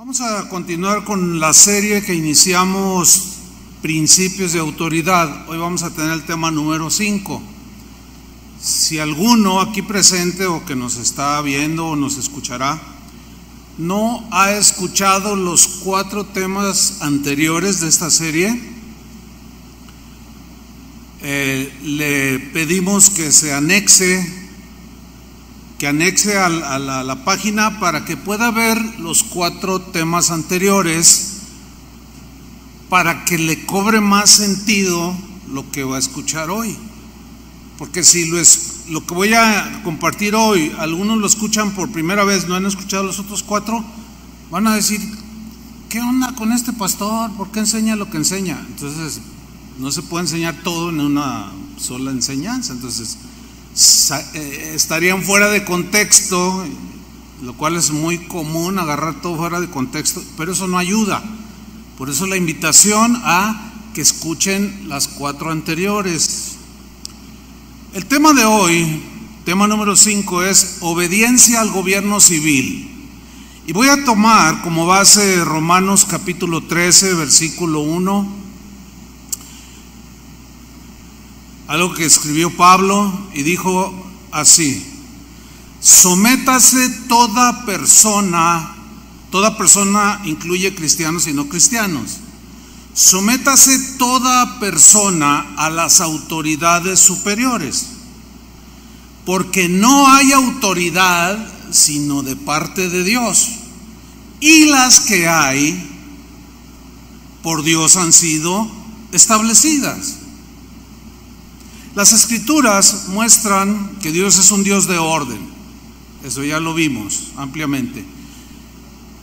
Vamos a continuar con la serie que iniciamos, Principios de Autoridad. Hoy vamos a tener el tema número 5. Si alguno aquí presente o que nos está viendo o nos escuchará, no ha escuchado los 4 temas anteriores de esta serie, le pedimos que anexe a la página para que pueda ver los 4 temas anteriores, para que le cobre más sentido lo que va a escuchar hoy. Porque si lo que voy a compartir hoy, algunos lo escuchan por primera vez, no han escuchado los otros 4, van a decir, ¿qué onda con este pastor? ¿Por qué enseña lo que enseña? Entonces, no se puede enseñar todo en una sola enseñanza, entonces estarían fuera de contexto, lo cual es muy común, agarrar todo fuera de contexto, pero eso no ayuda. Por eso la invitación a que escuchen las 4 anteriores. El tema de hoy, tema número 5, es obediencia al gobierno civil. Y voy a tomar como base Romanos capítulo 13, versículo 1, algo que escribió Pablo, y dijo así: sométase toda persona incluye cristianos y no cristianos, sométase toda persona a las autoridades superiores, porque no hay autoridad sino de parte de Dios, y las que hay por Dios han sido establecidas. Las Escrituras muestran que Dios es un Dios de orden, eso ya lo vimos ampliamente.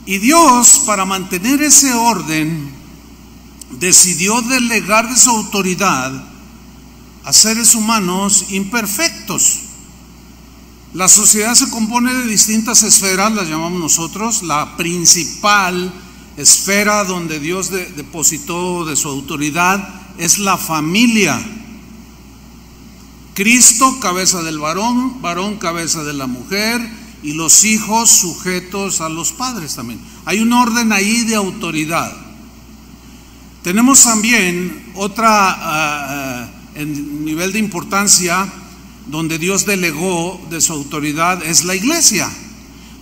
Y Dios, para mantener ese orden, decidió delegar de su autoridad a seres humanos imperfectos. La sociedad se compone de distintas esferas, las llamamos nosotros. La principal esfera donde Dios depositó de su autoridad es la familia. Cristo, cabeza del varón, varón, cabeza de la mujer, y los hijos sujetos a los padres también. Hay un orden ahí de autoridad. Tenemos también otra en nivel de importancia donde Dios delegó de su autoridad, es la iglesia.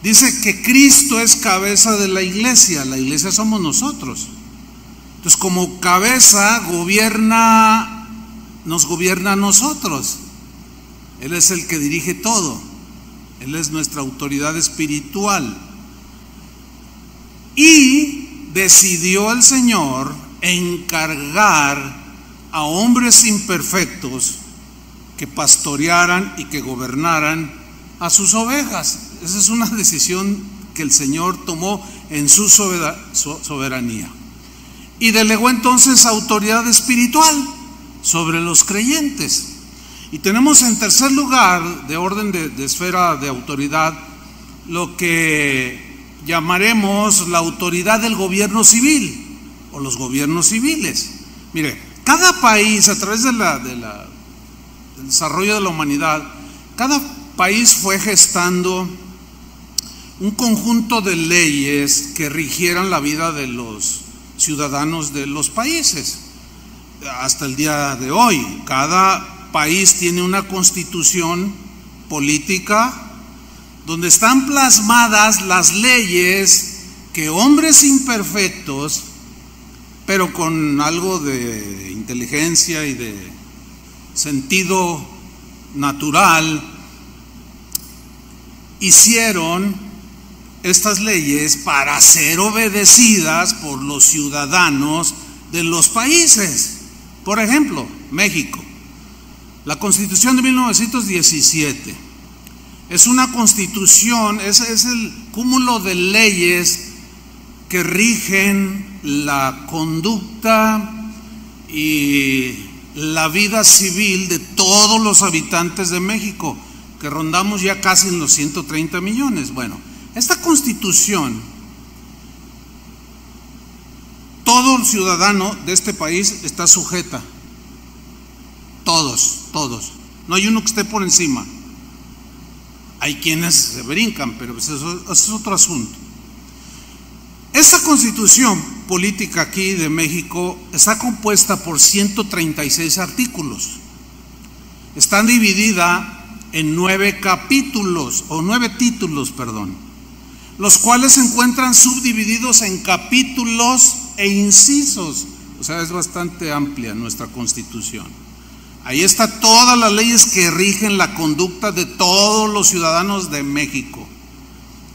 Dice que Cristo es cabeza de la iglesia somos nosotros. Entonces, como cabeza nos gobierna a nosotros. Él es el que dirige todo. Él es nuestra autoridad espiritual. Y decidió el Señor encargar a hombres imperfectos que pastorearan y que gobernaran a sus ovejas. Esa es una decisión que el Señor tomó en su soberanía. Y delegó entonces autoridad espiritual sobre los creyentes. Y tenemos en tercer lugar, de orden de esfera de autoridad, lo que llamaremos la autoridad del gobierno civil o los gobiernos civiles. Mire, cada país, a través del desarrollo de la humanidad, cada país fue gestando un conjunto de leyes que rigieran la vida de los ciudadanos de los países. Hasta el día de hoy, cada país tiene una constitución política donde están plasmadas las leyes que hombres imperfectos, pero con algo de inteligencia y de sentido natural, hicieron estas leyes para ser obedecidas por los ciudadanos de los países. Por ejemplo, México. La Constitución de 1917 es una constitución, es el cúmulo de leyes que rigen la conducta y la vida civil de todos los habitantes de México, que rondamos ya casi en los 130 millones. Bueno, esta constitución, todo ciudadano de este país está sujeta. Todos. No hay uno que esté por encima. Hay quienes se brincan, pero eso es otro asunto. Esta constitución política aquí de México está compuesta por 136 artículos. Está dividida en 9 capítulos, o 9 títulos, los cuales se encuentran subdivididos en capítulos e incisos. O sea, es bastante amplia nuestra constitución. Ahí está todas las leyes que rigen la conducta de todos los ciudadanos de México.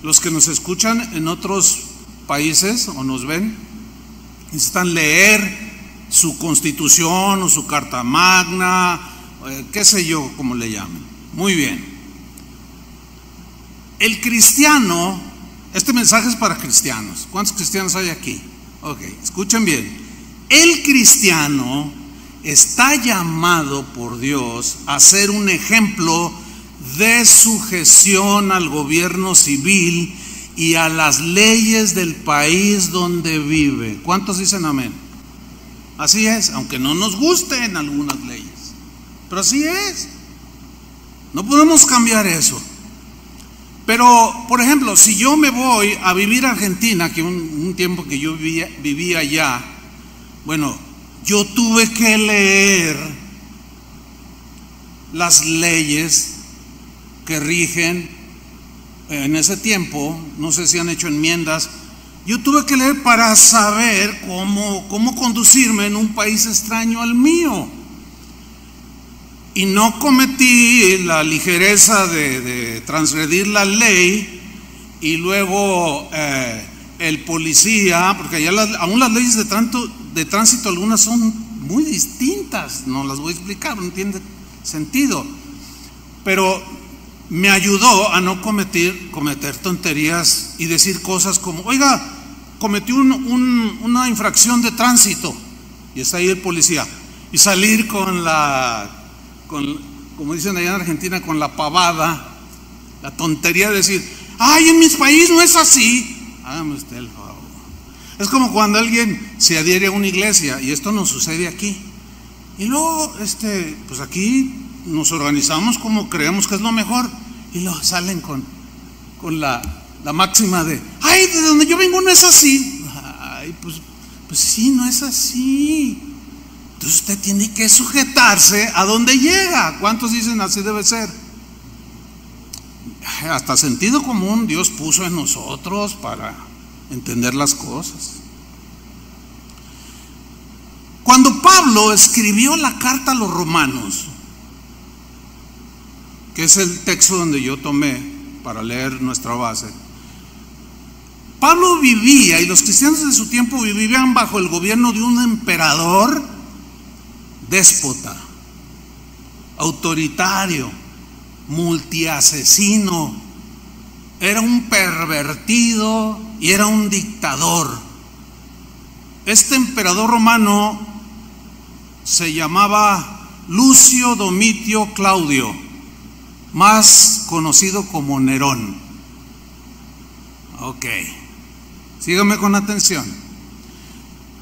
Los que nos escuchan en otros países o nos ven, necesitan leer su constitución o su carta magna, qué sé yo, como le llamen. Muy bien. El cristiano, este mensaje es para cristianos. ¿Cuántos cristianos hay aquí? Ok, escuchen bien. El cristiano está llamado por Dios a ser un ejemplo de sujeción al gobierno civil y a las leyes del país donde vive. ¿Cuántos dicen amén? Así es, aunque no nos gusten algunas leyes, pero así es. No podemos cambiar eso. Pero, por ejemplo, si yo me voy a vivir a Argentina, que un tiempo que yo vivía allá, bueno, yo tuve que leer las leyes que rigen en ese tiempo. No sé si han hecho enmiendas. Yo tuve que leer para saber cómo conducirme en un país extraño al mío. Y no cometí la ligereza de transgredir la ley y luego el policía, porque allá aún las leyes de tránsito algunas son muy distintas, no las voy a explicar, no tiene sentido, pero me ayudó a no cometer tonterías y decir cosas como, oiga, cometí una infracción de tránsito, y está ahí el policía, y salir como dicen allá en Argentina, con la pavada, la tontería de decir, ay, en mi país no es así. Hágame usted el favor. Es como cuando alguien se adhiere a una iglesia, y esto nos sucede aquí, y luego pues aquí nos organizamos como creemos que es lo mejor, y luego salen con la máxima de, ay, de donde yo vengo no es así. Ay, pues sí, no es así. Entonces usted tiene que sujetarse a donde llega. ¿Cuántos dicen así debe ser? Hasta sentido común Dios puso en nosotros para entender las cosas. Cuando Pablo escribió la carta a los romanos, que es el texto donde yo tomé para leer nuestra base, Pablo vivía, y los cristianos de su tiempo vivían bajo el gobierno de un emperador déspota, autoritario, multiasesino. Era un pervertido y era un dictador. Este emperador romano se llamaba Lucio Domitio Claudio, más conocido como Nerón. Ok, síganme con atención.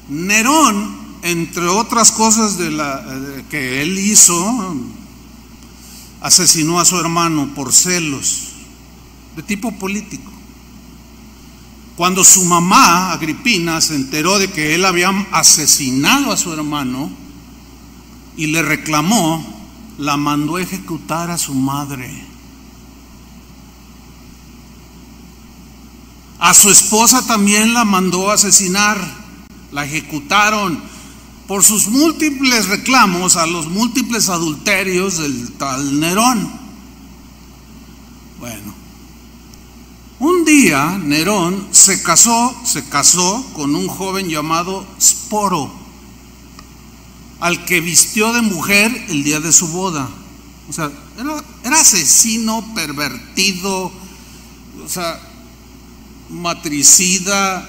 Nerón, entre otras cosas que él hizo, asesinó a su hermano por celos de tipo político. Cuando su mamá, Agripina, se enteró de que él había asesinado a su hermano y le reclamó, la mandó a ejecutar a su madre. A su esposa también la mandó a asesinar, la ejecutaron por sus múltiples reclamos a los múltiples adulterios del tal Nerón. Bueno, un día Nerón se casó con un joven llamado Sporo, al que vistió de mujer el día de su boda. O sea, era asesino, pervertido, o sea, matricida,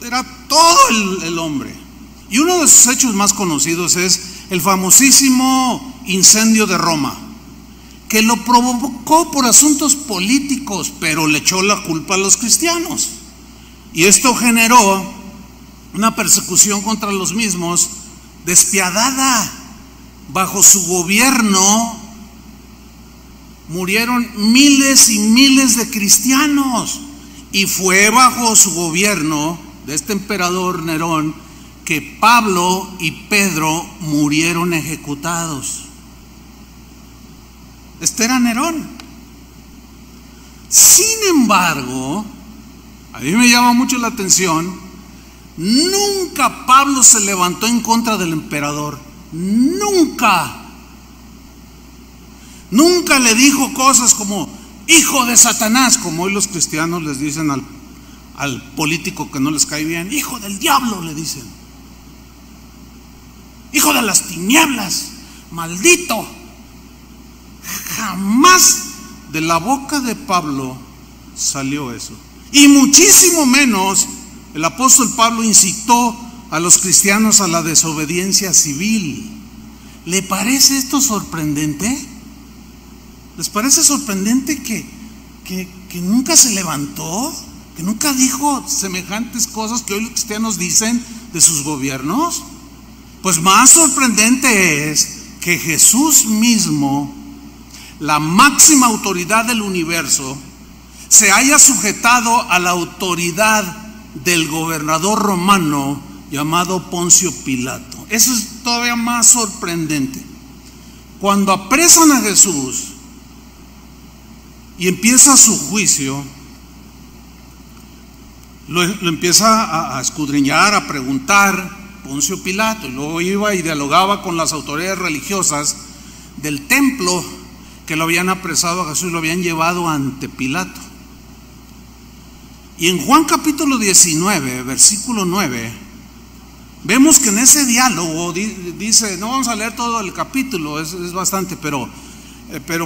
era todo el hombre. Y uno de sus hechos más conocidos es el famosísimo incendio de Roma, que lo provocó por asuntos políticos, pero le echó la culpa a los cristianos. Y esto generó una persecución contra los mismos despiadada. Bajo su gobierno murieron miles y miles de cristianos, Y fue bajo su gobierno de este emperador Nerón que Pablo y Pedro murieron ejecutados. Este era Nerón. Sin embargo, a mí me llama mucho la atención, nunca Pablo se levantó en contra del emperador. Nunca. Nunca le dijo cosas como hijo de Satanás, como hoy los cristianos les dicen al político que no les cae bien. Hijo del diablo, le dicen. Hijo de las tinieblas, maldito. Jamás de la boca de Pablo salió eso. Y muchísimo menos el apóstol Pablo incitó a los cristianos a la desobediencia civil. ¿Le parece esto sorprendente? ¿Les parece sorprendente que nunca se levantó? ¿Que nunca dijo semejantes cosas que hoy los cristianos dicen de sus gobiernos? Pues más sorprendente es que Jesús mismo, la máxima autoridad del universo, se haya sujetado a la autoridad del gobernador romano llamado Poncio Pilato. Eso es todavía más sorprendente. Cuando apresan a Jesús y empieza su juicio, lo empieza a escudriñar, a preguntar Poncio Pilato, y luego iba y dialogaba con las autoridades religiosas del templo que lo habían apresado a Jesús y lo habían llevado ante Pilato. Y en Juan capítulo 19, versículo 9, vemos que en ese diálogo dice, no vamos a leer todo el capítulo, es bastante, pero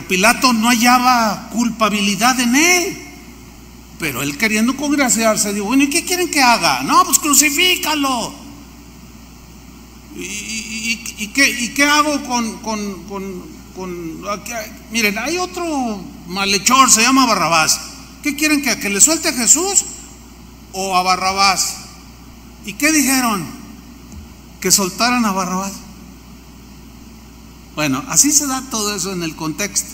Pilato no hallaba culpabilidad en él. Pero él, queriendo congraciarse, dijo, bueno, ¿y qué quieren que haga? No, pues crucifícalo. ¿Y qué hago miren, hay otro malhechor, se llama Barrabás. ¿Qué quieren que le suelte a Jesús o a Barrabás? ¿Y qué dijeron? Que soltaran a Barrabás. Bueno, así se da todo eso en el contexto.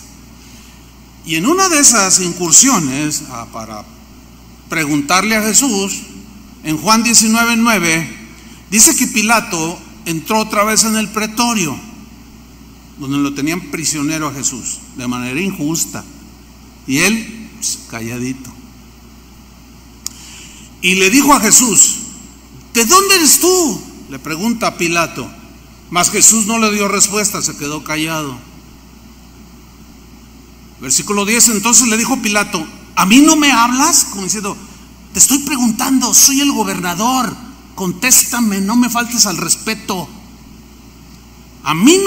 Y en una de esas incursiones para preguntarle a Jesús, en Juan 19:9, dice que Pilato entró otra vez en el pretorio, donde lo tenían prisionero a Jesús, de manera injusta. Y él, calladito. Y le dijo a Jesús, ¿de dónde eres tú?, le pregunta a Pilato. Mas Jesús no le dio respuesta, se quedó callado. Versículo 10, entonces le dijo Pilato, ¿a mí no me hablas? Como diciendo, te estoy preguntando, soy el gobernador, contéstame, no me faltes al respeto. ¿A mí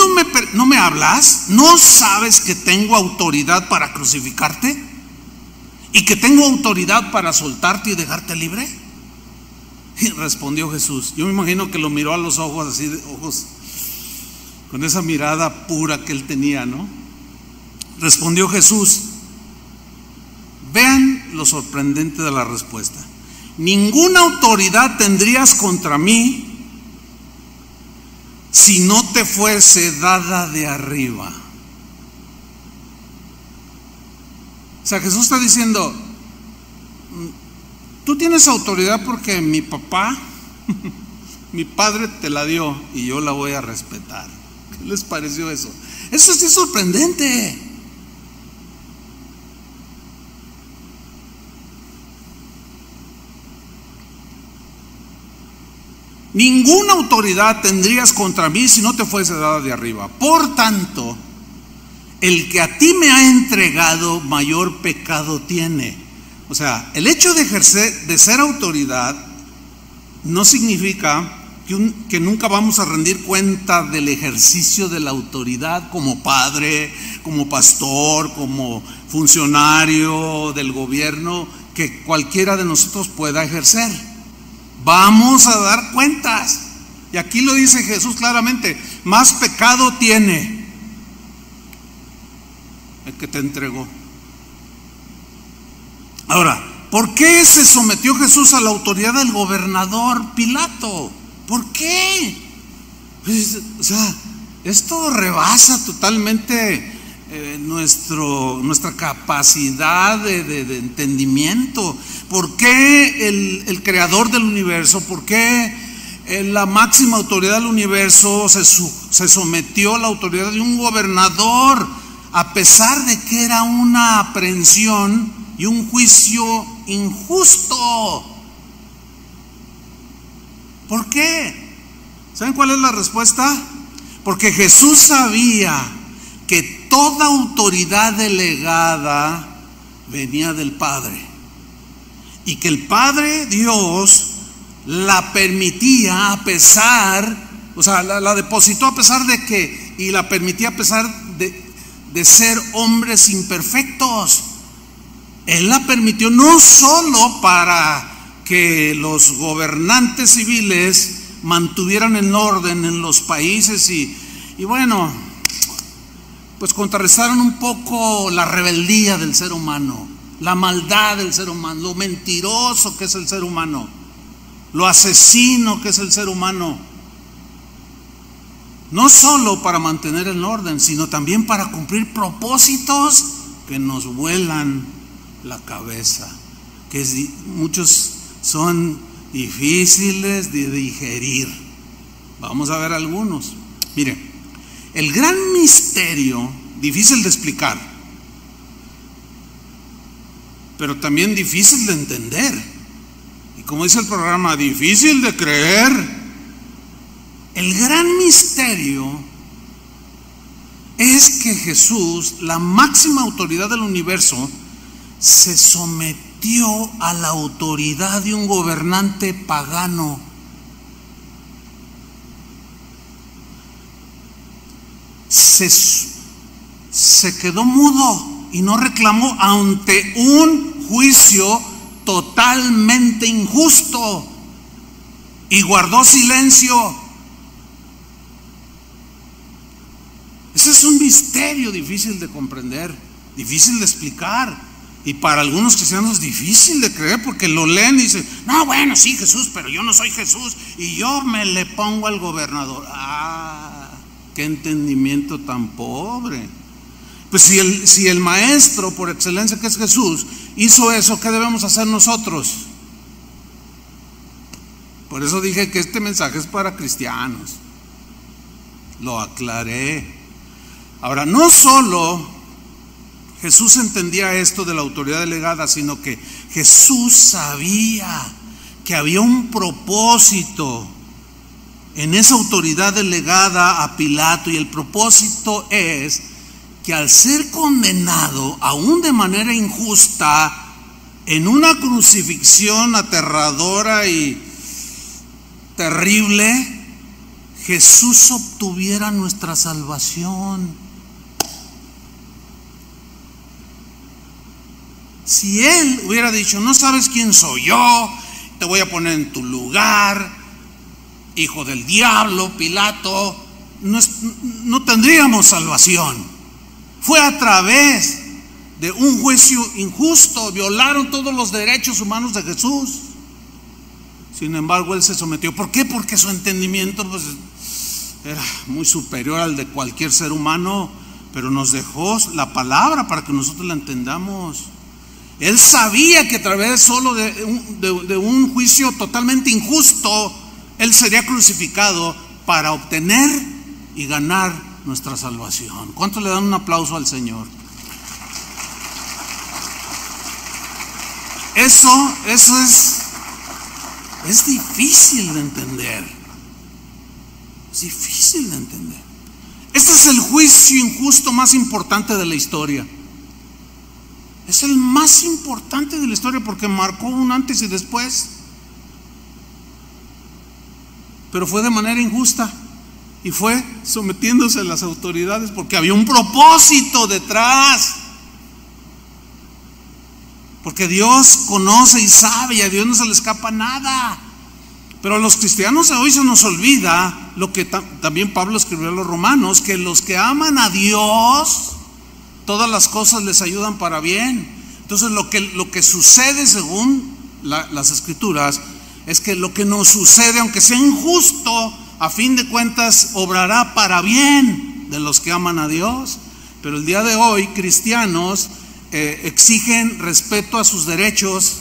no me hablas? ¿No sabes que tengo autoridad para crucificarte? ¿Y que tengo autoridad para soltarte y dejarte libre? Y respondió Jesús. Yo me imagino que lo miró a los ojos, así de ojos, con esa mirada pura que él tenía, ¿no? Respondió Jesús. Vean lo sorprendente de la respuesta. Ninguna autoridad tendrías contra mí si no te fuese dada de arriba. O sea, Jesús está diciendo, tú tienes autoridad porque mi papá, mi padre te la dio y yo la voy a respetar. ¿Qué les pareció eso? Eso sí es sorprendente. Ninguna autoridad tendrías contra mí si no te fuese dada de arriba. Por tanto, el que a ti me ha entregado mayor pecado tiene. O sea, el hecho de ejercer, de ser autoridad, no significa que nunca vamos a rendir cuenta del ejercicio de la autoridad como padre, como pastor, como funcionario del gobierno, que cualquiera de nosotros pueda ejercer. Vamos a dar cuentas. Y aquí lo dice Jesús claramente, más pecado tiene el que te entregó. Ahora, ¿por qué se sometió Jesús a la autoridad del gobernador Pilato? ¿Por qué? Pues, o sea, esto rebasa totalmente nuestra capacidad de entendimiento. ¿Por qué el creador del universo, por qué la máxima autoridad del universo se sometió a la autoridad de un gobernador, a pesar de que era una aprehensión y un juicio injusto? ¿Por qué? ¿Saben cuál es la respuesta? Porque Jesús sabía que toda autoridad delegada venía del Padre, y que el Padre Dios la permitía a pesar, o sea, la depositó a pesar de que, y la permitía a pesar de ser hombres imperfectos. Él la permitió no solo para que los gobernantes civiles mantuvieran el orden en los países y bueno, pues contrarrestaron un poco la rebeldía del ser humano, la maldad del ser humano, lo mentiroso que es el ser humano, lo asesino que es el ser humano. No solo para mantener el orden, sino también para cumplir propósitos que nos vuelan la cabeza, que muchos son difíciles de digerir. Vamos a ver algunos. Mire, el gran misterio, difícil de explicar, pero también difícil de entender, y como dice el programa, difícil de creer. El gran misterio es que Jesús, la máxima autoridad del universo, se sometió a la autoridad de un gobernante pagano. Se quedó mudo y no reclamó ante un juicio totalmente injusto, y guardó silencio. Ese es un misterio difícil de comprender, difícil de explicar, y para algunos cristianos difícil de creer, porque lo leen y dicen, no, bueno, sí, Jesús, pero yo no soy Jesús y yo me le pongo al gobernador. Qué entendimiento tan pobre. Pues si el maestro por excelencia, que es Jesús, hizo eso, ¿qué debemos hacer nosotros? Por eso dije que este mensaje es para cristianos. Lo aclaré. Ahora, no solo Jesús entendía esto de la autoridad delegada, sino que Jesús sabía que había un propósito en esa autoridad delegada a Pilato, y el propósito es que al ser condenado, aún de manera injusta, en una crucifixión aterradora y terrible, Jesús obtuviera nuestra salvación. Si Él hubiera dicho, no sabes quién soy yo, te voy a poner en tu lugar, hijo del diablo, Pilato, no tendríamos salvación. Fue a través de un juicio injusto, violaron todos los derechos humanos de Jesús. Sin embargo, Él se sometió. ¿Por qué? Porque su entendimiento pues era muy superior al de cualquier ser humano, pero nos dejó la palabra para que nosotros la entendamos. Él sabía que a través solo de un juicio totalmente injusto, Él sería crucificado para obtener y ganar nuestra salvación. ¿Cuántos le dan un aplauso al Señor? Eso es difícil de entender. Es difícil de entender. Este es el juicio injusto más importante de la historia. Es el más importante de la historia porque marcó un antes y después. Pero fue de manera injusta y fue sometiéndose a las autoridades porque había un propósito detrás. Porque Dios conoce y sabe, y a Dios no se le escapa nada. Pero a los cristianos de hoy se nos olvida lo que también Pablo escribió a los romanos, que los que aman a Dios, todas las cosas les ayudan para bien. Entonces lo que sucede según las escrituras es que lo que nos sucede, aunque sea injusto, a fin de cuentas obrará para bien de los que aman a Dios. Pero el día de hoy cristianos exigen respeto a sus derechos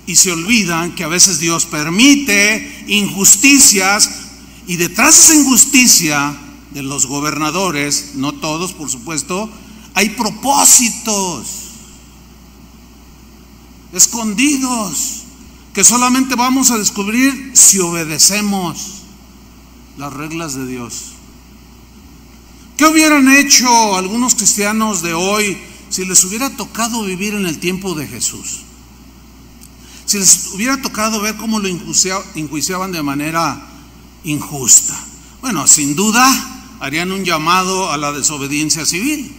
y se olvidan que a veces Dios permite injusticias, y detrás de esa injusticia de los gobernadores, no todos por supuesto, hay propósitos escondidos que solamente vamos a descubrir si obedecemos las reglas de Dios. ¿Qué hubieran hecho algunos cristianos de hoy si les hubiera tocado vivir en el tiempo de Jesús? Si les hubiera tocado ver cómo lo enjuiciaban de manera injusta. Bueno, sin duda harían un llamado a la desobediencia civil.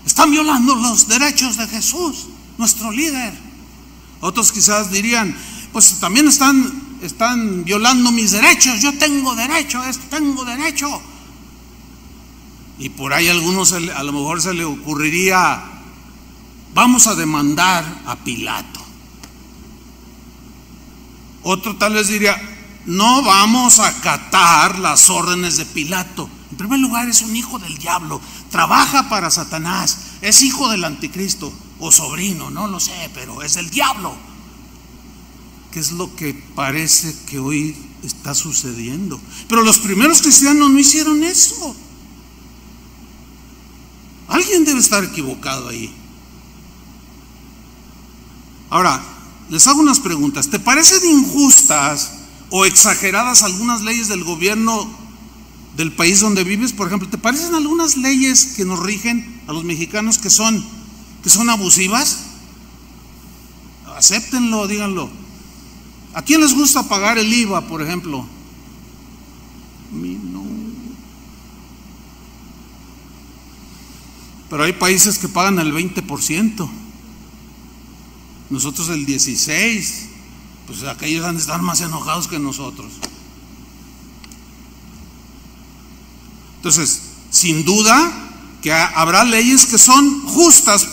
Están violando los derechos de Jesús, nuestro líder. Otros quizás dirían, pues también están violando mis derechos, yo tengo derecho a esto, tengo derecho. Y por ahí a algunos a lo mejor se le ocurriría, vamos a demandar a Pilato. Otro tal vez diría, no vamos a acatar las órdenes de Pilato. En primer lugar, es un hijo del diablo, trabaja para Satanás, es hijo del anticristo o sobrino, no lo sé, pero es el diablo. ¿Qué es lo que parece que hoy está sucediendo? Pero los primeros cristianos no hicieron eso. Alguien debe estar equivocado ahí. Ahora, les hago unas preguntas. ¿Te parecen injustas o exageradas algunas leyes del gobierno del país donde vives? Por ejemplo, ¿te parecen algunas leyes que nos rigen a los mexicanos que son abusivas? Acéptenlo, díganlo. ¿A quién les gusta pagar el IVA, por ejemplo? A mí no. Pero hay países que pagan el 20%. Nosotros el 16%. Pues aquellos han de estar más enojados que nosotros. Entonces, sin duda que habrá leyes que son justas,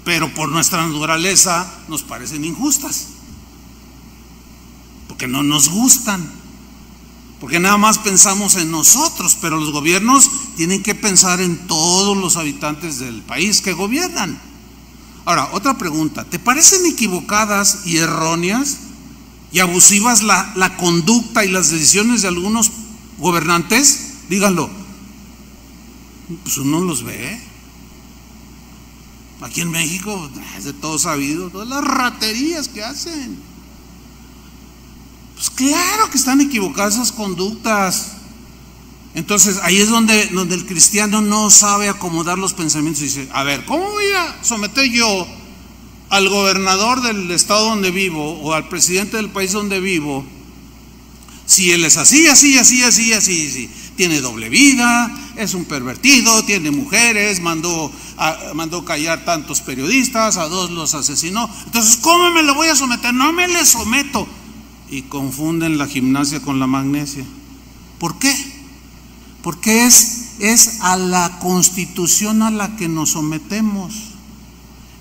pero por nuestra naturaleza nos parecen injustas, porque no nos gustan, porque nada más pensamos en nosotros, pero los gobiernos tienen que pensar en todos los habitantes del país que gobiernan. Ahora, otra pregunta, ¿te parecen equivocadas y erróneas y abusivas la conducta y las decisiones de algunos gobernantes? Díganlo. Pues uno los ve. Aquí en México es de todo sabido, todas las raterías que hacen. Pues claro que están equivocadas esas conductas. Entonces ahí es donde el cristiano no sabe acomodar los pensamientos y dice, a ver, ¿cómo voy a someter yo al gobernador del estado donde vivo o al presidente del país donde vivo si él es así? Tiene doble vida, es un pervertido, tiene mujeres, mandó callar tantos periodistas, a 2 los asesinó. Entonces, ¿cómo me lo voy a someter? No me le someto. Y confunden la gimnasia con la magnesia. ¿Por qué? Porque es a la Constitución a la que nos sometemos.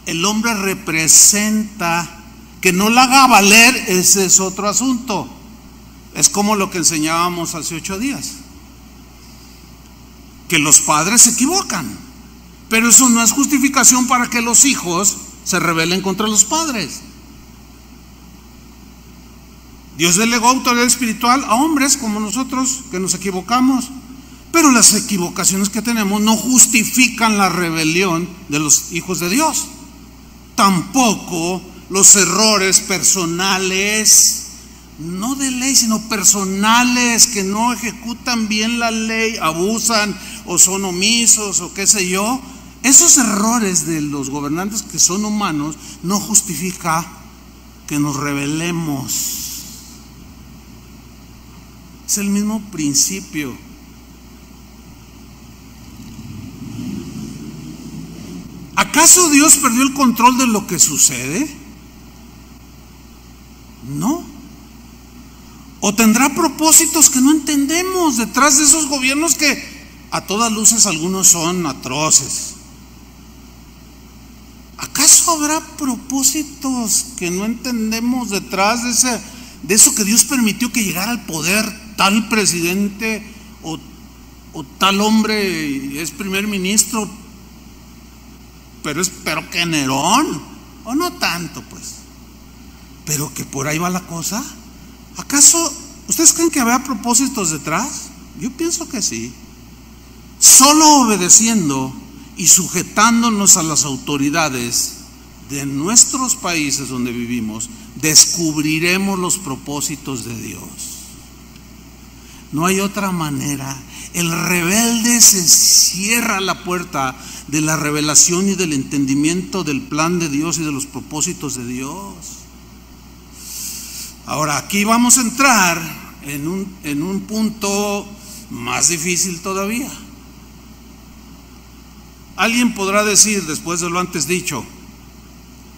El hombre representa, que no la haga valer, ese es otro asunto. Es como lo que enseñábamos hace 8 días. Que los padres se equivocan, pero eso no es justificación para que los hijos se rebelen contra los padres. Dios delegó autoridad espiritual a hombres como nosotros que nos equivocamos, pero las equivocaciones que tenemos no justifican la rebelión de los hijos de Dios. Tampoco los errores personales, no de ley, sino personales, que no ejecutan bien la ley, abusan o son omisos o qué sé yo. Esos errores de los gobernantes que son humanos no justifica que nos rebelemos. Es el mismo principio. ¿Acaso Dios perdió el control de lo que sucede? No. ¿O tendrá propósitos que no entendemos detrás de esos gobiernos que a todas luces algunos son atroces? ¿Acaso habrá propósitos que no entendemos detrás de eso que Dios permitió que llegara al poder tal presidente o tal hombre es primer ministro pero que Nerón, o no tanto pues, pero que por ahí va la cosa. ¿Acaso ustedes creen que había propósitos detrás? Yo pienso que sí. Solo obedeciendo y sujetándonos a las autoridades de nuestros países donde vivimos, descubriremos los propósitos de Dios. No hay otra manera. El rebelde se cierra la puerta de la revelación y del entendimiento del plan de Dios y de los propósitos de Dios. Ahora, aquí vamos a entrar en un punto más difícil todavía. Alguien podrá decir, después de lo antes dicho: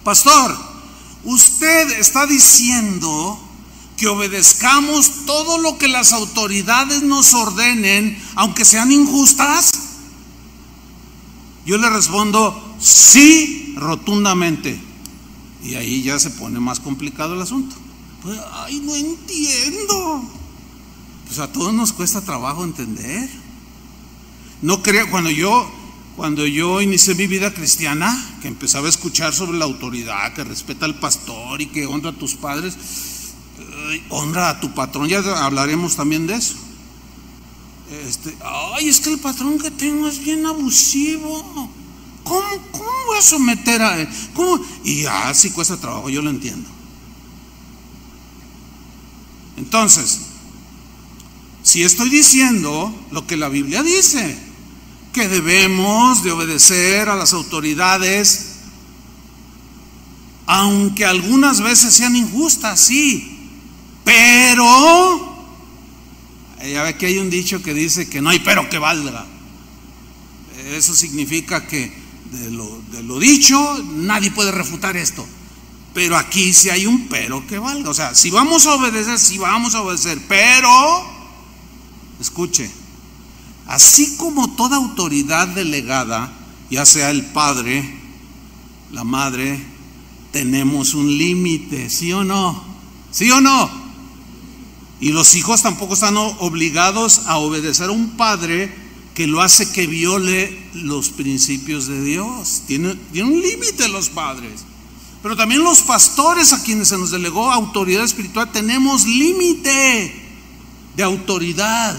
pastor, usted está diciendo que obedezcamos todo lo que las autoridades nos ordenen, aunque sean injustas. Yo le respondo sí, rotundamente. Y ahí ya se pone más complicado el asunto. Pues, ay, no entiendo. Pues a todos nos cuesta trabajo entender. No creo, cuando yo inicié mi vida cristiana, que empezaba a escuchar sobre la autoridad, que respeta al pastor y que honra a tus padres, honra a tu patrón, ya hablaremos también de eso. Ay, es que el patrón que tengo es bien abusivo. ¿Cómo voy a someter a él? ¿Cómo? Y sí cuesta trabajo, yo lo entiendo. Entonces, si estoy diciendo lo que la Biblia dice, que debemos de obedecer a las autoridades, aunque algunas veces sean injustas, sí, pero ya ve que hay un dicho que dice que no hay pero que valga. Eso significa que de lo dicho nadie puede refutar esto, pero aquí sí hay un pero que valga. O sea, si vamos a obedecer, pero escuche, así como toda autoridad delegada, ya sea el padre, la madre, tenemos un límite, ¿sí o no? ¿Sí o no? Y los hijos tampoco están obligados a obedecer a un padre que lo hace que viole los principios de Dios. Tiene un límite los padres. Pero también los pastores, a quienes se nos delegó autoridad espiritual, tenemos límite de autoridad.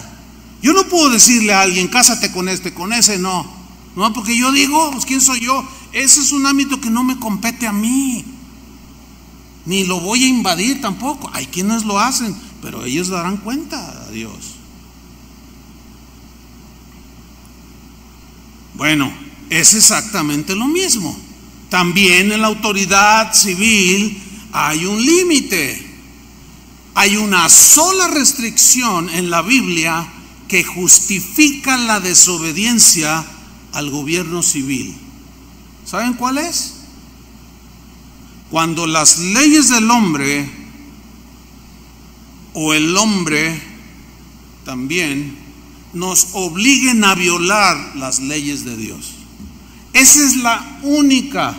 Yo no puedo decirle a alguien, cásate con ese no. No, porque yo digo, pues ¿quién soy yo? Ese es un ámbito que no me compete a mí. Ni lo voy a invadir tampoco. Hay quienes lo hacen, pero ellos darán cuenta a Dios. Bueno, es exactamente lo mismo. También en la autoridad civil hay un límite. Hay una sola restricción en la Biblia que justifica la desobediencia al gobierno civil. ¿Saben cuál es? Cuando las leyes del hombre o el hombre también nos obliguen a violar las leyes de Dios. Esa es la única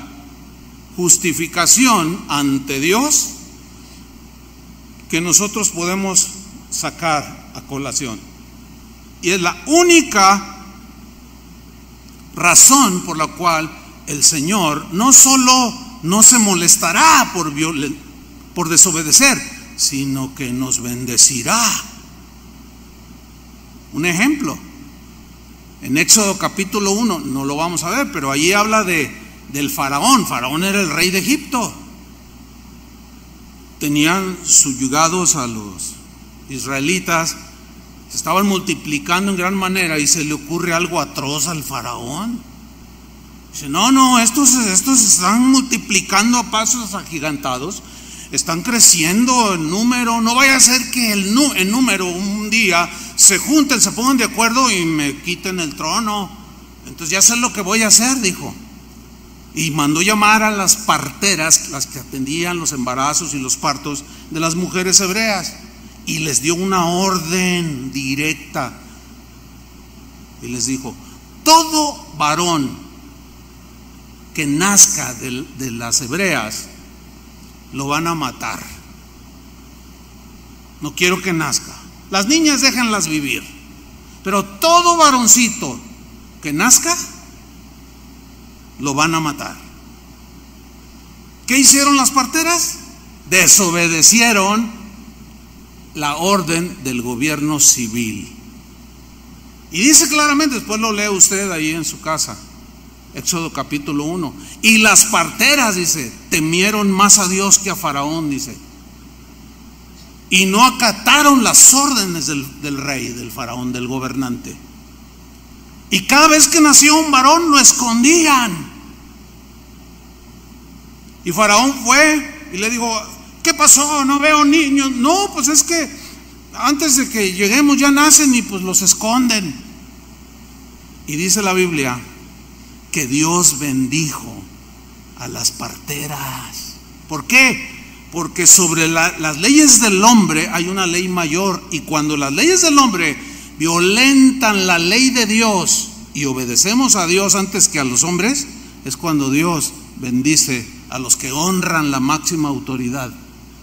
justificación ante Dios que nosotros podemos sacar a colación. Y es la única razón por la cual el Señor no solo no se molestará por desobedecer, sino que nos bendecirá. Un ejemplo, en Éxodo capítulo 1, no lo vamos a ver, pero allí habla del faraón. Faraón era el rey de Egipto. Tenían subyugados a los israelitas, se estaban multiplicando en gran manera y se le ocurre algo atroz al faraón. Dice, no, estos se están multiplicando a pasos agigantados, están creciendo en número, no vaya a ser que en número un día se junten, se pongan de acuerdo y me quiten el trono. Entonces ya sé lo que voy a hacer, dijo. Y mandó llamar a las parteras, las que atendían los embarazos y los partos de las mujeres hebreas, y les dio una orden directa. Y les dijo, todo varón que nazca de las hebreas lo van a matar. No quiero que nazca. Las niñas déjenlas vivir, pero todo varoncito que nazca lo van a matar. ¿Qué hicieron las parteras? Desobedecieron la orden del gobierno civil. Y dice claramente, después lo lee usted ahí en su casa, Éxodo capítulo 1. Y las parteras, dice, temieron más a Dios que a Faraón, dice. Y no acataron las órdenes del rey, del faraón, del gobernante. Y cada vez que nació un varón lo escondían. Y Faraón fue y le dijo: ¿qué pasó? No veo niños. No, pues es que antes de que lleguemos ya nacen y pues los esconden. Y dice la Biblia que Dios bendijo a las parteras. ¿Por qué? Porque sobre las leyes del hombre hay una ley mayor, y cuando las leyes del hombre violentan la ley de Dios y obedecemos a Dios antes que a los hombres, es cuando Dios bendice a los que honran la máxima autoridad,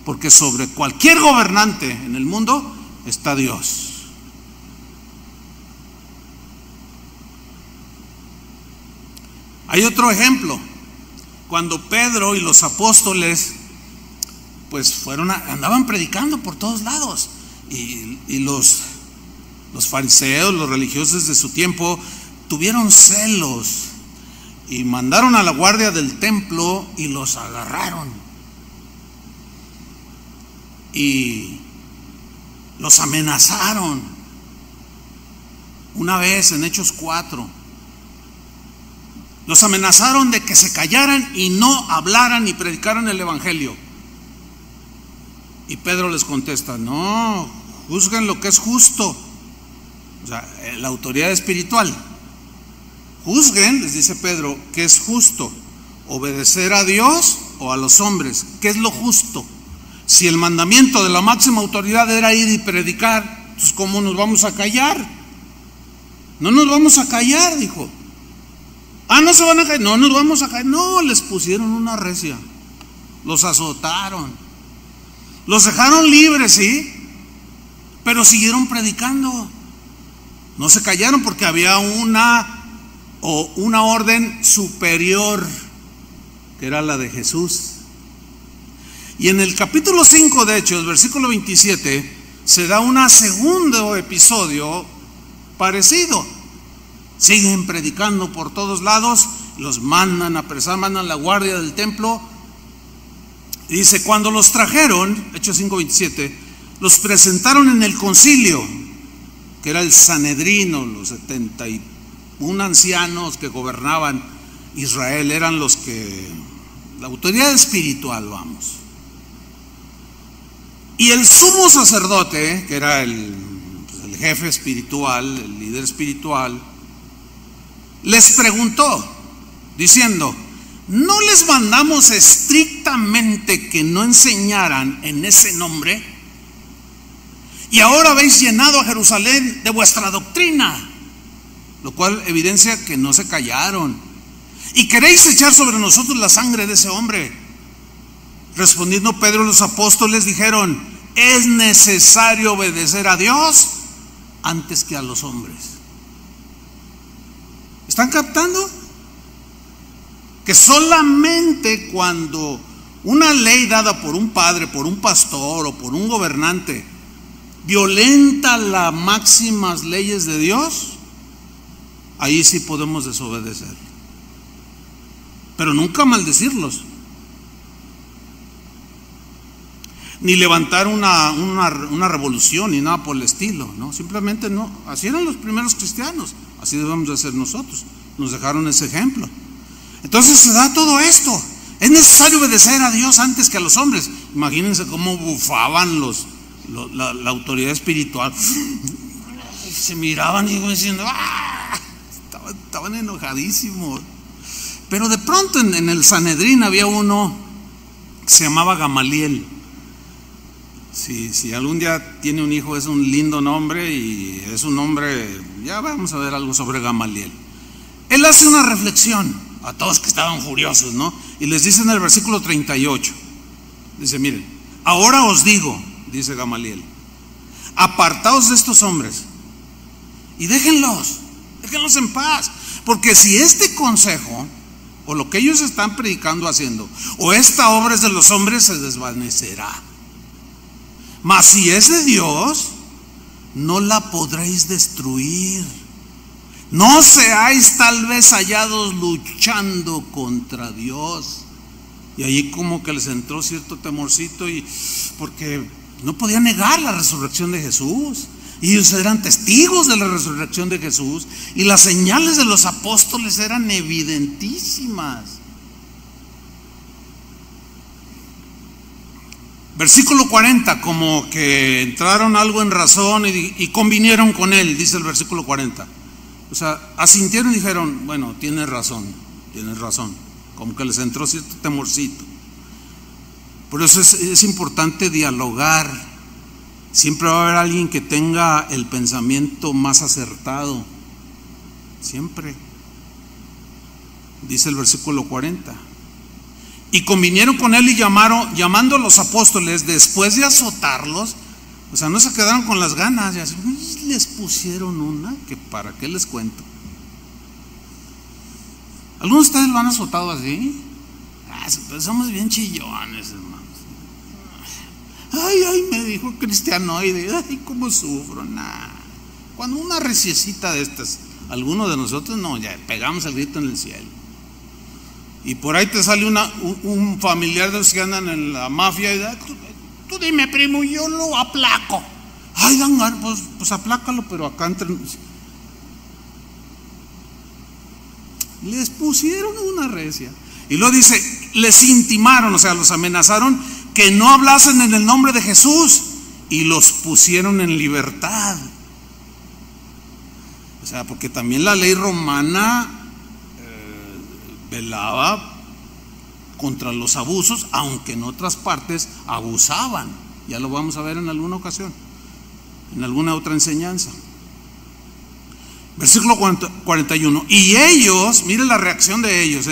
porque sobre cualquier gobernante en el mundo está Dios. Hay otro ejemplo, cuando Pedro y los apóstoles pues andaban predicando por todos lados, y los fariseos, los religiosos de su tiempo, tuvieron celos y mandaron a la guardia del templo y los agarraron y los amenazaron. Una vez en Hechos 4 los amenazaron de que se callaran y no hablaran ni predicaran el evangelio. Y Pedro les contesta: no, juzguen lo que es justo. O sea, la autoridad espiritual. Juzguen, les dice Pedro, ¿qué es justo? ¿Obedecer a Dios o a los hombres? ¿Qué es lo justo? Si el mandamiento de la máxima autoridad era ir y predicar, entonces ¿cómo nos vamos a callar? No nos vamos a callar, dijo. No se van a callar, no nos vamos a callar. No, les pusieron una recia, los azotaron. Los dejaron libres, sí, pero siguieron predicando. No se callaron porque había una orden superior, que era la de Jesús. Y en el capítulo 5 de Hechos, versículo 27, se da un segundo episodio parecido. Siguen predicando por todos lados, los mandan a apresar, mandan la guardia del templo. Y dice: cuando los trajeron, Hechos 5:27, los presentaron en el concilio, que era el Sanedrino, los 71 ancianos que gobernaban Israel, eran los que, la autoridad espiritual, vamos. Y el sumo sacerdote, que era el jefe espiritual, el líder espiritual, les preguntó, diciendo: ¿no les mandamos estrictamente que no enseñaran en ese nombre? Y ahora habéis llenado a Jerusalén de vuestra doctrina. Lo cual evidencia que no se callaron. Y queréis echar sobre nosotros la sangre de ese hombre. Respondiendo Pedro y los apóstoles dijeron: es necesario obedecer a Dios antes que a los hombres. ¿Están captando? Que solamente cuando una ley dada por un padre, por un pastor o por un gobernante violenta las máximas leyes de Dios, ahí sí podemos desobedecer, pero nunca maldecirlos, ni levantar una revolución ni nada por el estilo, no, simplemente no. Así eran los primeros cristianos, así debemos de ser nosotros. Nos dejaron ese ejemplo. Entonces se da todo esto. Es necesario obedecer a Dios antes que a los hombres. Imagínense cómo bufaban la autoridad espiritual. Se miraban y diciendo: estaban enojadísimos. Pero de pronto en el Sanedrín había uno que se llamaba Gamaliel. Si algún día tiene un hijo, es un lindo nombre, y es un nombre, ya vamos a ver algo sobre Gamaliel. Él hace una reflexión a todos que estaban furiosos, ¿no? Y les dice en el versículo 38, dice: miren, ahora os digo, dice Gamaliel, apartaos de estos hombres y déjenlos en paz, porque si este consejo o lo que ellos están predicando haciendo, o esta obra es de los hombres, se desvanecerá. Mas si es de Dios, no la podréis destruir. No seáis tal vez hallados luchando contra Dios. Y ahí como que les entró cierto temorcito, y porque no podían negar la resurrección de Jesús. Y ellos eran testigos de la resurrección de Jesús, y las señales de los apóstoles eran evidentísimas. Versículo 40, como que entraron algo en razón y convinieron con él, dice el versículo 40. O sea, asintieron y dijeron, bueno, tienes razón. Como que les entró cierto temorcito. Por eso es importante dialogar. Siempre va a haber alguien que tenga el pensamiento más acertado. Siempre. Dice el versículo 40. Y convinieron con él y llamando a los apóstoles, después de azotarlos, o sea, no se quedaron con las ganas, y así, les pusieron una que para qué les cuento. ¿Algunos de ustedes lo han azotado así? Somos bien chillones, hermanos. Ay, me dijo cristianoide, ay, cómo sufro. Nah. Cuando una reciecita de estas, algunos de nosotros no, ya pegamos el grito en el cielo. Y por ahí te sale un familiar de los que andan en la mafia y tú dime, primo, yo lo aplaco. Ay, Dangar, pues aplácalo, pero acá entre. Les pusieron una recia. Y luego dice, les intimaron, o sea, los amenazaron que no hablasen en el nombre de Jesús, y los pusieron en libertad. O sea, porque también la ley romana velaba contra los abusos, aunque en otras partes abusaban. Ya lo vamos a ver en alguna ocasión, en alguna otra enseñanza. Versículo 41. Y ellos, mire la reacción de ellos,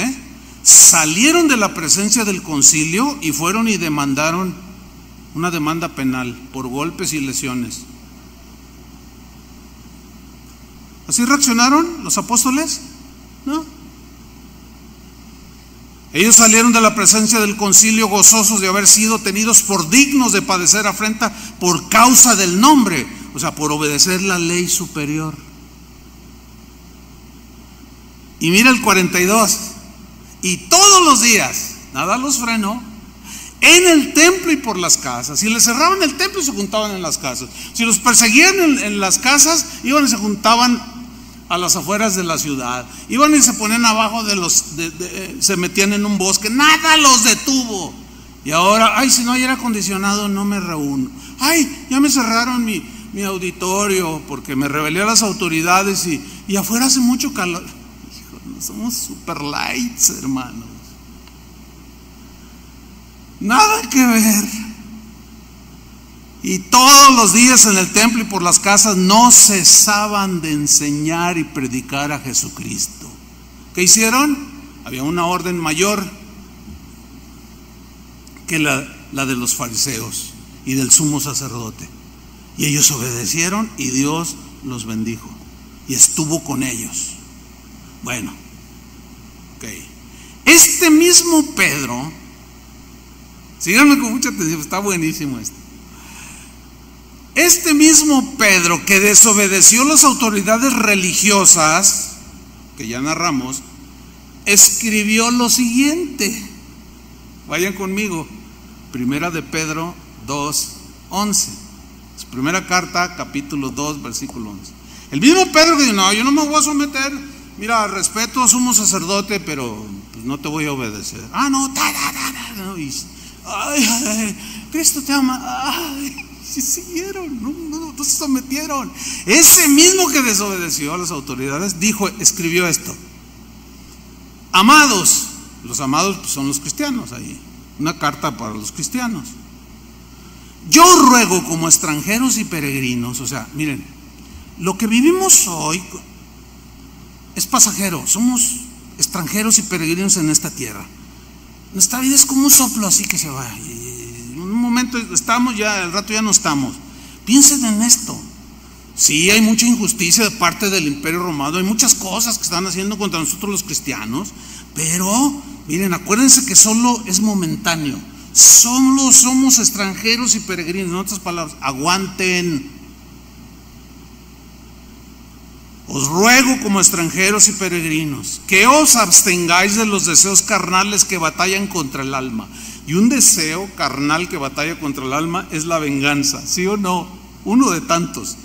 salieron de la presencia del concilio y fueron y demandaron una demanda penal por golpes y lesiones. ¿Así reaccionaron los apóstoles? No. Ellos salieron de la presencia del concilio gozosos de haber sido tenidos por dignos de padecer afrenta por causa del nombre, o sea, por obedecer la ley superior. Y mira el 42. Y todos los días, nada los frenó, en el templo y por las casas. Si les cerraban el templo, se juntaban en las casas. Si los perseguían en las casas, iban y se juntaban a las afueras de la ciudad. Iban y se ponían abajo se metían en un bosque. Nada los detuvo. Y ahora, ay, si no hay aire acondicionado, no me reúno. Ay, ya me cerraron mi auditorio porque me rebelé a las autoridades y afuera hace mucho calor. Somos super lights, hermanos. Nada que ver. Y todos los días en el templo y por las casas no cesaban de enseñar y predicar a Jesucristo. ¿Qué hicieron? Había una orden mayor que la de los fariseos y del sumo sacerdote. Y ellos obedecieron y Dios los bendijo y estuvo con ellos. Bueno, este mismo Pedro, síganme con mucha atención, está buenísimo esto. Este mismo Pedro que desobedeció las autoridades religiosas, que ya narramos, escribió lo siguiente. Vayan conmigo, primera de Pedro 2:11. Su primera carta, capítulo 2, versículo 11. El mismo Pedro que dijo, no, yo no me voy a someter. Mira, respeto a sumo sacerdote, pero pues no te voy a obedecer. Ah, no, no. Y, ay, Cristo te ama. Ay, sí siguieron, no se sometieron. Ese mismo que desobedeció a las autoridades escribió esto. Amados, los amados pues, son los cristianos ahí. Una carta para los cristianos. Yo ruego como extranjeros y peregrinos, o sea, miren, lo que vivimos hoy es pasajero, somos extranjeros y peregrinos en esta tierra. Nuestra vida es como un soplo así que se va. En un momento estamos ya, al rato ya no estamos. Piensen en esto. Sí, hay mucha injusticia de parte del Imperio Romano, hay muchas cosas que están haciendo contra nosotros los cristianos, Pero, miren, acuérdense que solo es momentáneo. Solo somos extranjeros y peregrinos. En otras palabras, aguanten. Os ruego como extranjeros y peregrinos que os abstengáis de los deseos carnales que batallan contra el alma. Y un deseo carnal que batalla contra el alma es la venganza, ¿sí o no? Uno de tantos.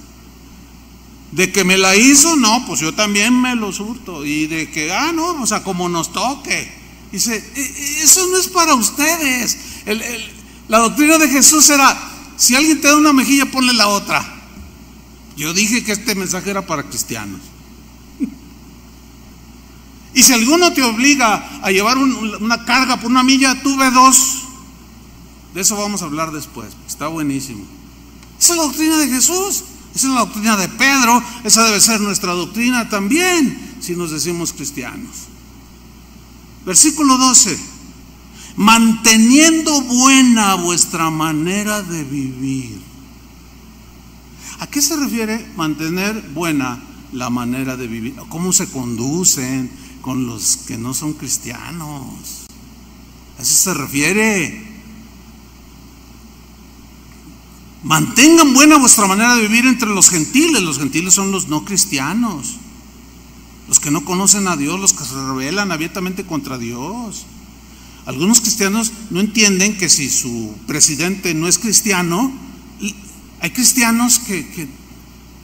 De que me la hizo, no, pues yo también me lo surto. Y de que, no, o sea, como nos toque. Dice, eso no es para ustedes. La doctrina de Jesús era, si alguien te da una mejilla, ponle la otra. Yo dije que este mensaje era para cristianos. Y si alguno te obliga a llevar una carga por una milla, tú ve dos. De eso vamos a hablar después. Está buenísimo. Esa es la doctrina de Jesús. Esa es la doctrina de Pedro. Esa debe ser nuestra doctrina también, si nos decimos cristianos. Versículo 12. Manteniendo buena vuestra manera de vivir. ¿A qué se refiere mantener buena la manera de vivir? ¿Cómo se conducen con los que no son cristianos? A eso se refiere. Mantengan buena vuestra manera de vivir entre los gentiles. Los gentiles son los no cristianos, los que no conocen a Dios, los que se rebelan abiertamente contra Dios. Algunos cristianos no entienden que si su presidente no es cristiano, hay cristianos que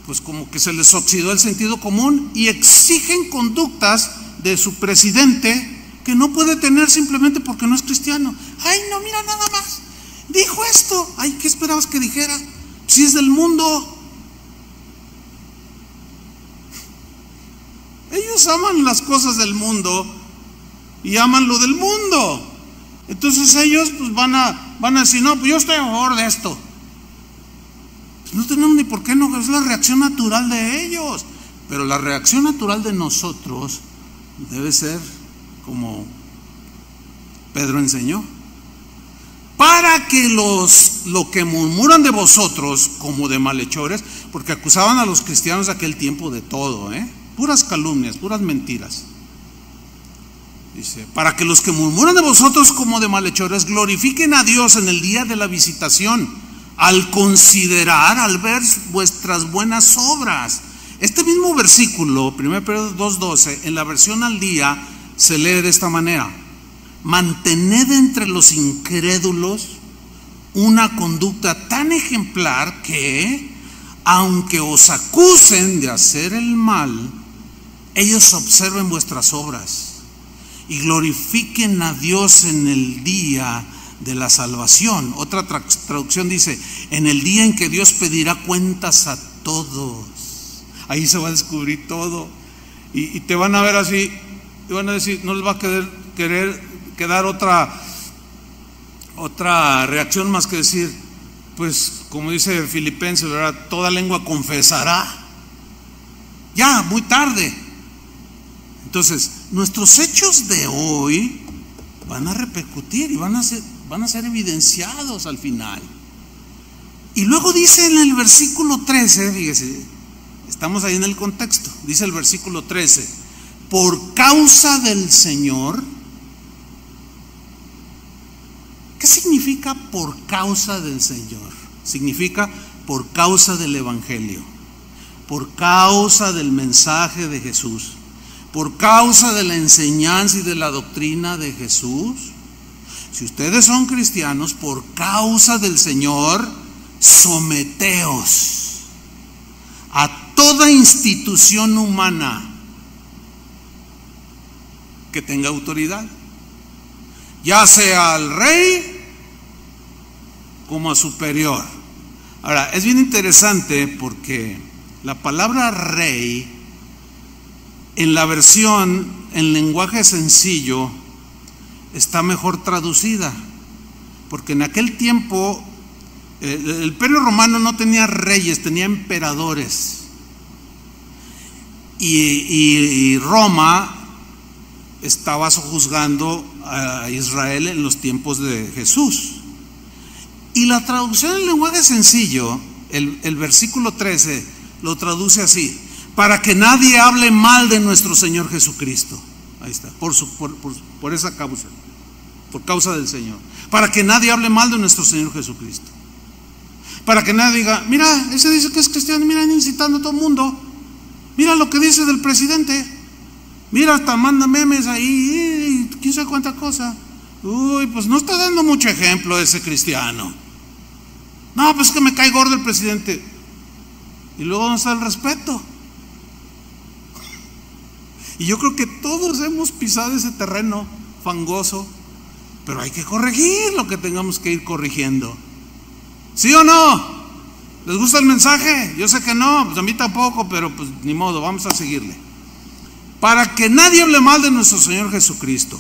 pues como que se les oxidó el sentido común y exigen conductas de su presidente que no puede tener simplemente porque no es cristiano. Ay, no, mira, nada más dijo esto. Ay, ¿qué esperabas que dijera? Si es del mundo. Ellos aman las cosas del mundo y aman lo del mundo. Entonces ellos pues van a decir, no, pues yo estoy a favor de esto. No tenemos ni por qué, no, es la reacción natural de ellos. Pero la reacción natural de nosotros debe ser como Pedro enseñó. Para que lo que murmuran de vosotros como de malhechores, porque acusaban a los cristianos de aquel tiempo de todo, puras calumnias, puras mentiras. Dice, para que los que murmuran de vosotros como de malhechores glorifiquen a Dios en el día de la visitación, al considerar, al ver vuestras buenas obras. Este mismo versículo, 1 Pedro 2:12, en la versión al día se lee de esta manera: mantened entre los incrédulos una conducta tan ejemplar que, aunque os acusen de hacer el mal, ellos observen vuestras obras y glorifiquen a Dios en el día de la salvación. Otra traducción dice, en el día en que Dios pedirá cuentas a todos. Ahí se va a descubrir todo. Y te van a ver así, te van a decir, no les va a quedar otra reacción más que decir, pues como dice Filipenses, ¿verdad? Toda lengua confesará. Ya, muy tarde. Entonces, nuestros hechos de hoy van a repercutir y van a ser evidenciados al final. Y luego dice en el versículo 13, fíjese, estamos ahí en el contexto, dice el versículo 13, por causa del Señor. ¿Qué significa por causa del Señor? Significa por causa del Evangelio, por causa del mensaje de Jesús, por causa de la enseñanza y de la doctrina de Jesús. Si ustedes son cristianos, por causa del Señor, someteos a toda institución humana que tenga autoridad, ya sea al rey como a superior. Ahora, es bien interesante porque la palabra rey en la versión en lenguaje sencillo está mejor traducida, porque en aquel tiempo el Imperio Romano no tenía reyes, tenía emperadores, y Roma estaba sojuzgando a Israel en los tiempos de Jesús. Y la traducción en lenguaje sencillo, el versículo 13 lo traduce así: para que nadie hable mal de nuestro Señor Jesucristo. Ahí está, por esa causa, por causa del Señor. Para que nadie hable mal de nuestro Señor Jesucristo. Para que nadie diga, mira, ese dice que es cristiano, mira, incitando a todo el mundo. Mira lo que dice del presidente. Mira, hasta manda memes ahí, quién sabe cuánta cosa. Uy, pues no está dando mucho ejemplo ese cristiano. No, pues es que me cae gordo el presidente. Y luego ¿dónde está el respeto? Y yo creo que todos hemos pisado ese terreno fangoso, pero hay que corregir lo que tengamos que ir corrigiendo. ¿Sí o no? ¿Les gusta el mensaje? Yo sé que no, pues a mí tampoco, pero pues ni modo, vamos a seguirle. Para que nadie hable mal de nuestro Señor Jesucristo,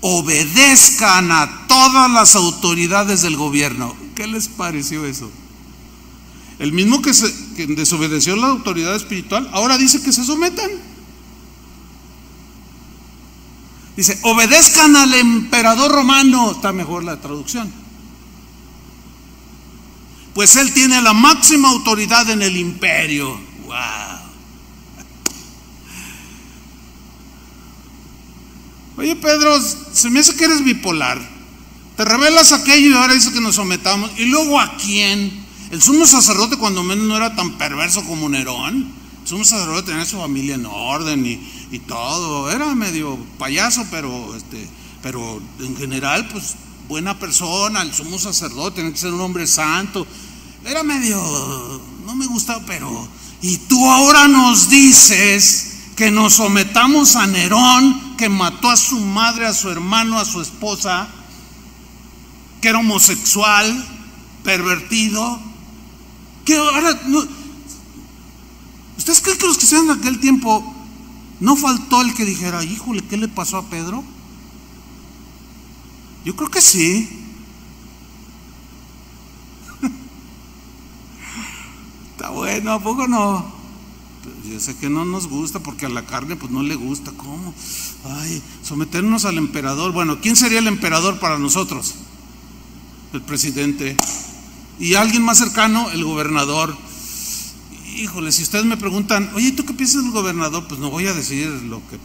obedezcan a todas las autoridades del gobierno. ¿Qué les pareció eso? El mismo que desobedeció la autoridad espiritual, ahora dice que se sometan. Dice, obedezcan al emperador romano. Está mejor la traducción. Pues él tiene la máxima autoridad en el imperio. Wow. Oye, Pedro, se me hace que eres bipolar. Te revelas aquello y ahora dice que nos sometamos. ¿Y luego a quién? El sumo sacerdote, cuando menos, no era tan perverso como Nerón. El sumo sacerdote tenía su familia en orden y todo. Era medio payaso, pero en general, pues buena persona. El sumo sacerdote tenía que ser un hombre santo. Era medio, no me gustaba, pero. Y tú ahora nos dices que nos sometamos a Nerón, que mató a su madre, a su hermano, a su esposa, que era homosexual, pervertido. Que ahora no. ¿Ustedes creen que los que se en aquel tiempo no faltó el que dijera, híjole, ¿qué le pasó a Pedro? Yo creo que sí. Está bueno, ¿a poco no? Pues yo sé que no nos gusta porque a la carne pues no le gusta. ¿Cómo? Ay, someternos al emperador. Bueno, ¿quién sería el emperador para nosotros? El presidente. Y alguien más cercano, el gobernador. Híjole, si ustedes me preguntan, oye, ¿tú qué piensas del gobernador? Pues no voy a decir lo que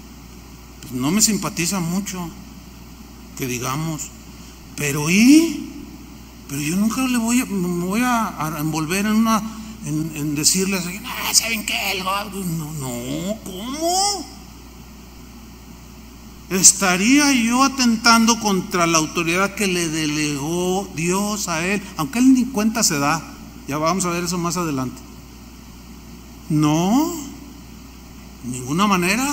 pues no me simpatiza mucho, que digamos. Pero yo nunca me voy a envolver en decirles, ¿saben qué? No, ¿cómo? Estaría yo atentando contra la autoridad que le delegó Dios a él, aunque él ni cuenta se da. Ya vamos a ver eso más adelante. No, de ninguna manera.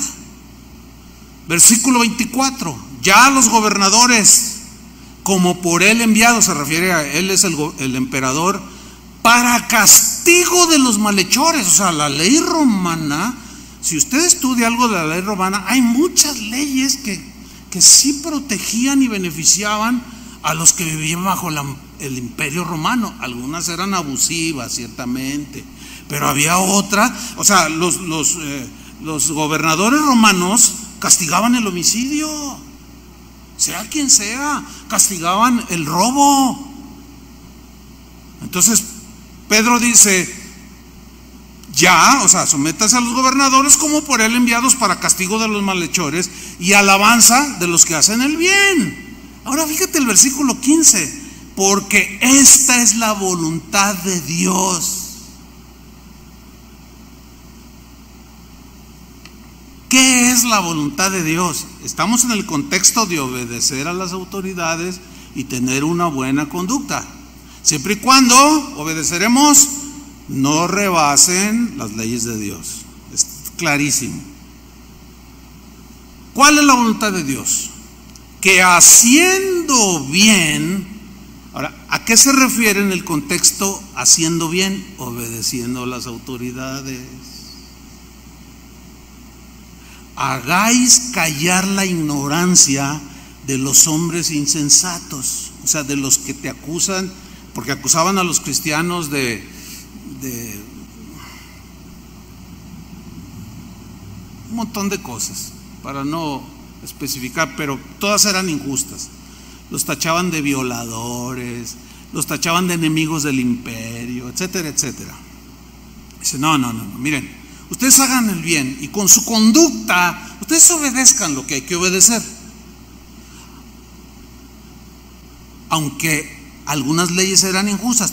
Versículo 24. Ya los gobernadores, como por él enviado, se refiere a él, es el emperador, para castigo de los malhechores. O sea, la ley romana, si usted estudia algo de la ley romana, hay muchas leyes que sí protegían y beneficiaban a los que vivían bajo el imperio romano. Algunas eran abusivas, ciertamente, pero había otra. O sea, los gobernadores romanos castigaban el homicidio, sea quien sea, castigaban el robo. Entonces Pedro dice, ya, o sea, sométase a los gobernadores como por él enviados para castigo de los malhechores y alabanza de los que hacen el bien. Ahora fíjate el versículo 15, porque esta es la voluntad de Dios. ¿Qué es la voluntad de Dios? Estamos en el contexto de obedecer a las autoridades y tener una buena conducta, siempre y cuando obedeceremos no rebasen las leyes de Dios. Es clarísimo. ¿Cuál es la voluntad de Dios? Que haciendo bien. Ahora, ¿a qué se refiere en el contexto haciendo bien? Obedeciendo a las autoridades. Hagáis callar la ignorancia de los hombres insensatos, o sea, de los que te acusan, porque acusaban a los cristianos de un montón de cosas, para no especificar, pero todas eran injustas. Los tachaban de violadores, los tachaban de enemigos del imperio, etcétera, etcétera. Dice, no, miren, ustedes hagan el bien y con su conducta ustedes obedezcan lo que hay que obedecer. Aunque algunas leyes eran injustas.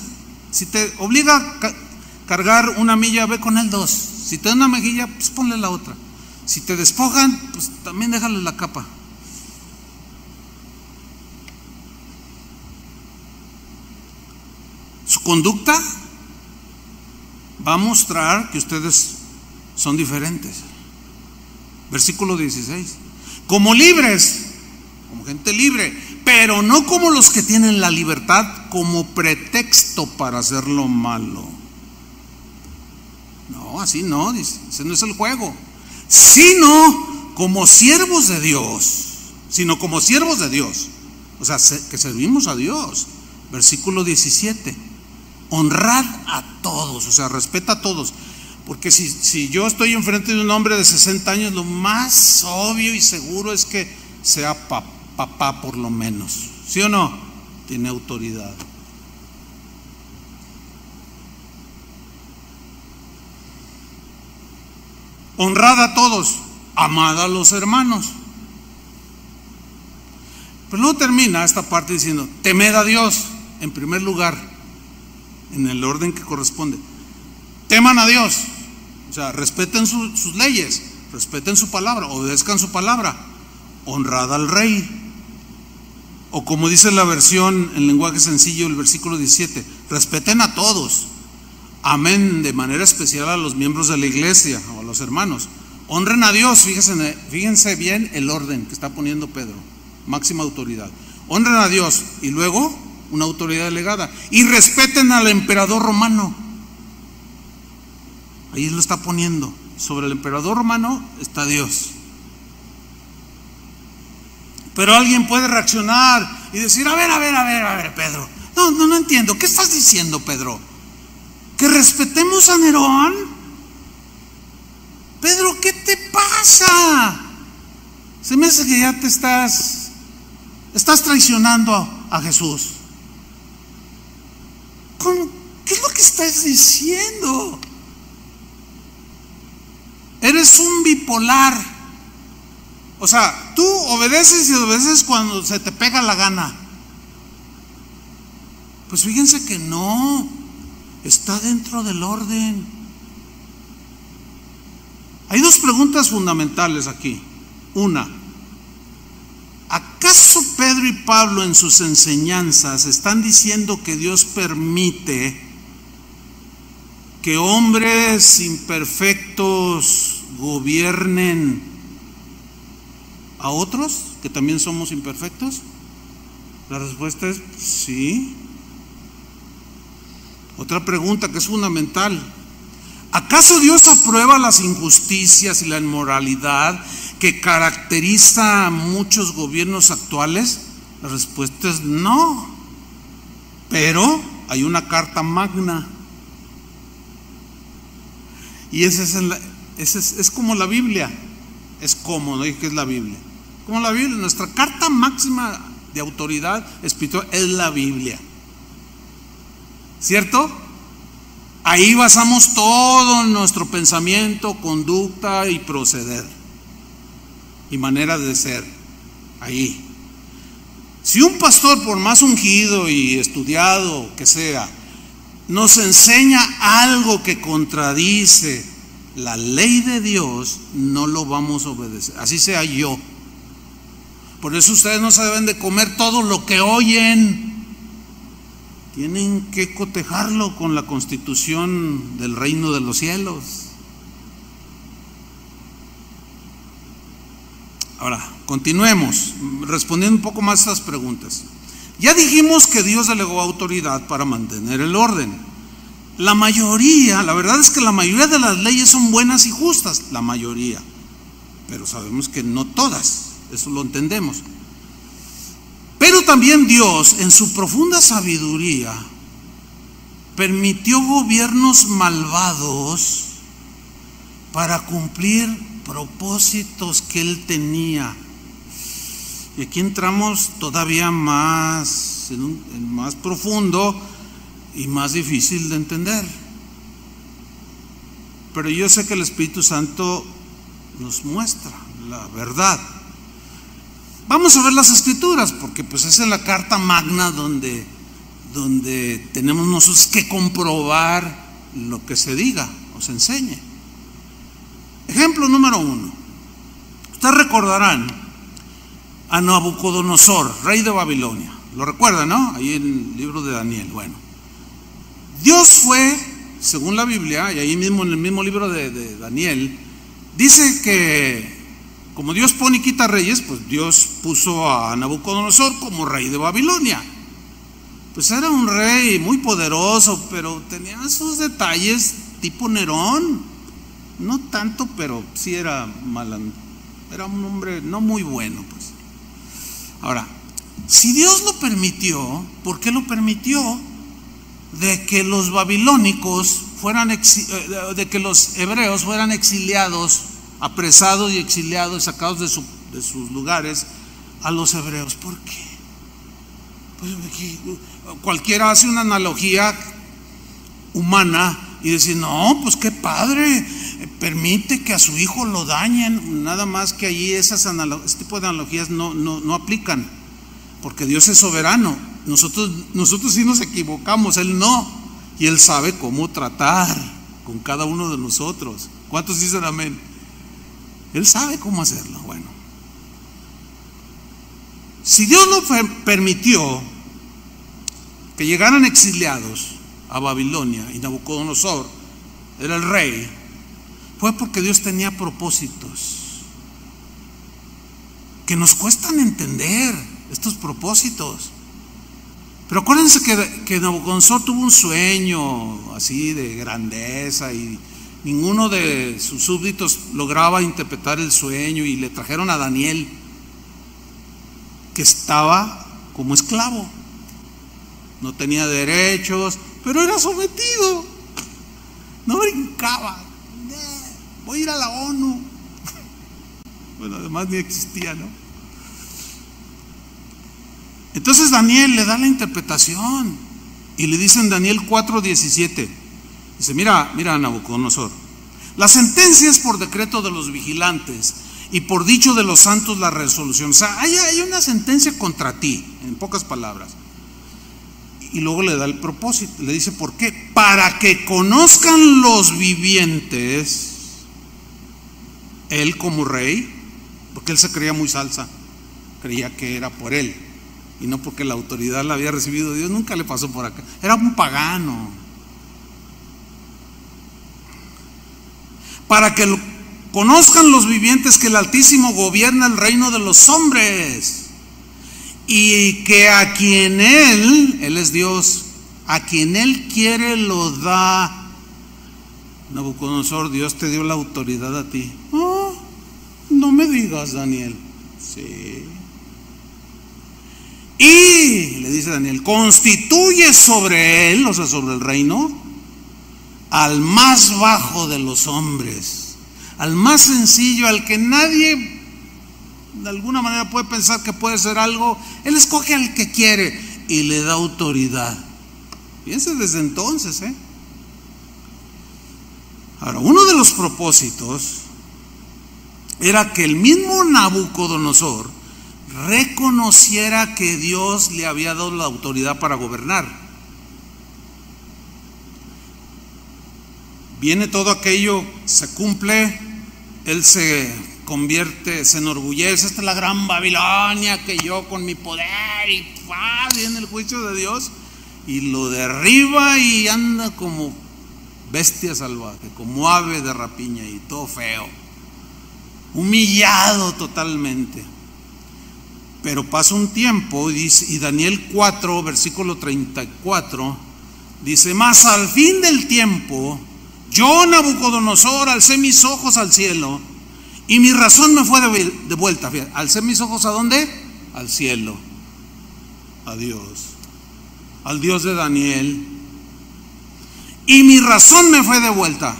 Si te obliga a cargar una milla, ve con él 2. Si te da una mejilla, pues ponle la otra. Si te despojan, pues también déjale la capa. Su conducta va a mostrar que ustedes son diferentes. Versículo 16. Como libres, como gente libre, pero no como los que tienen la libertad como pretexto para hacer lo malo. No, así no, dice, ese no es el juego. Sino como siervos de Dios. O sea, que servimos a Dios. Versículo 17. Honrad a todos, o sea, respeta a todos. Porque si yo estoy enfrente de un hombre de 60 años, lo más obvio y seguro es que sea papá por lo menos. ¿Sí o no? Tiene autoridad. Honrad a todos, amad a los hermanos. Pero luego termina esta parte diciendo, temed a Dios en primer lugar, en el orden que corresponde. Teman a Dios, o sea, respeten sus leyes, respeten su palabra, obedezcan su palabra. Honrad al rey. O como dice la versión en lenguaje sencillo, el versículo 17, respeten a todos. Amen de manera especial a los miembros de la iglesia o a los hermanos. Honren a Dios, fíjense bien el orden que está poniendo Pedro, máxima autoridad. Honren a Dios y luego una autoridad delegada. Y respeten al emperador romano. Ahí lo está poniendo. Sobre el emperador romano está Dios. Pero alguien puede reaccionar y decir, a ver, Pedro. No entiendo. ¿Qué estás diciendo, Pedro? ¿Que respetemos a Nerón? Pedro, ¿qué te pasa? Se me hace que ya te estás traicionando a Jesús. ¿Cómo? ¿Qué es lo que estás diciendo? Eres un bipolar. O sea, tú obedeces y obedeces cuando se te pega la gana. Pues fíjense que no, está dentro del orden. Hay dos preguntas fundamentales aquí. Una, ¿acaso Pedro y Pablo en sus enseñanzas están diciendo que Dios permite que hombres imperfectos gobiernen a otros que también somos imperfectos? La respuesta es sí. Otra pregunta que es fundamental: ¿acaso Dios aprueba las injusticias y la inmoralidad que caracteriza a muchos gobiernos actuales? La respuesta es no. Pero hay una carta magna. Y esa es como la Biblia. Es como, no dije que es la Biblia. Como la Biblia, nuestra carta máxima de autoridad espiritual es la Biblia. ¿Cierto? Ahí basamos todo nuestro pensamiento, conducta y proceder y manera de ser. Ahí. Si un pastor, por más ungido y estudiado que sea, nos enseña algo que contradice la ley de Dios, no lo vamos a obedecer, así sea yo. Por eso ustedes no se deben de comer todo lo que oyen. Tienen que cotejarlo con la constitución del reino de los cielos. Ahora, continuemos respondiendo un poco más a estas preguntas. Ya dijimos que Dios delegó autoridad para mantener el orden. La verdad es que la mayoría de las leyes son buenas y justas, la mayoría. Pero sabemos que no todas, eso lo entendemos. Pero también Dios, en su profunda sabiduría, permitió gobiernos malvados para cumplir propósitos que Él tenía. Y aquí entramos todavía más, en más profundo y más difícil de entender. pero yo sé que el Espíritu Santo nos muestra la verdad. Vamos a ver las Escrituras, porque pues es en la carta magna donde tenemos nosotros que comprobar lo que se diga o se enseñe. Ejemplo número 1. Ustedes recordarán a Nabucodonosor, rey de Babilonia. Lo recuerdan, ¿no? Ahí en el libro de Daniel. Bueno, Dios fue, según la Biblia, y ahí mismo en el mismo libro de Daniel, dice que como Dios pone y quita reyes, pues Dios puso a Nabucodonosor como rey de Babilonia. Pues era un rey muy poderoso, pero tenía sus detalles tipo Nerón. No tanto, pero sí era era un hombre no muy bueno, pues. Ahora, si Dios lo permitió, ¿por qué lo permitió? De que los babilónicos de que los hebreos fueran exiliados, apresados y exiliados, sacados de sus lugares a los hebreos. ¿Por qué? Pues cualquiera hace una analogía humana y dice, no, pues qué padre, permite que a su hijo lo dañen. Nada más que allí este tipo de analogías no aplican, porque Dios es soberano. Nosotros sí nos equivocamos, Él no, y Él sabe cómo tratar con cada uno de nosotros. ¿Cuántos dicen amén? Él sabe cómo hacerlo. Bueno, si Dios lo permitió que llegaran exiliados a Babilonia y Nabucodonosor era el rey, fue porque Dios tenía propósitos que nos cuestan entender, estos propósitos. Pero acuérdense que Nabucodonosor tuvo un sueño así de grandeza y ninguno de sus súbditos lograba interpretar el sueño, y le trajeron a Daniel, que estaba como esclavo, no tenía derechos, pero era sometido, no brincaba. Voy a ir a la ONU. Bueno, además ni existía, ¿no? Entonces Daniel le da la interpretación y le dice en Daniel 4:17, dice, mira Nabucodonosor, la sentencia es por decreto de los vigilantes y por dicho de los santos la resolución. O sea, hay una sentencia contra ti, en pocas palabras. Y luego le da el propósito, le dice por qué: para que conozcan los vivientes él como rey, porque él se creía muy salsa, creía que era por él y no porque la autoridad la había recibido Dios. Nunca le pasó por acá, era un pagano. Para que conozcan los vivientes que el Altísimo gobierna el reino de los hombres, y que a quien él es Dios, a quien él quiere lo da. Nabucodonosor, Dios te dio la autoridad a ti. Oh, no me digas, Daniel. Sí. Y le dice Daniel, constituye sobre él, o sea, sobre el reino, al más bajo de los hombres, al más sencillo, al que nadie de alguna manera puede pensar que puede ser algo. Él escoge al que quiere y le da autoridad. Fíjense desde entonces, Ahora, uno de los propósitos era que el mismo Nabucodonosor reconociera que Dios le había dado la autoridad para gobernar. Viene todo aquello, se cumple, él se convierte, se enorgullece, esta es la gran Babilonia, que yo con mi poder, y viene el juicio de Dios y lo derriba y anda como bestia salvaje, como ave de rapiña, y todo feo, humillado totalmente. Pero pasa un tiempo y Daniel 4 versículo 34 dice, mas al fin del tiempo yo, Nabucodonosor, alcé mis ojos al cielo y mi razón me fue de vuelta. Fíjate, alcé mis ojos ¿a dónde? Al cielo, a Dios, al Dios de Daniel, y mi razón me fue de vuelta,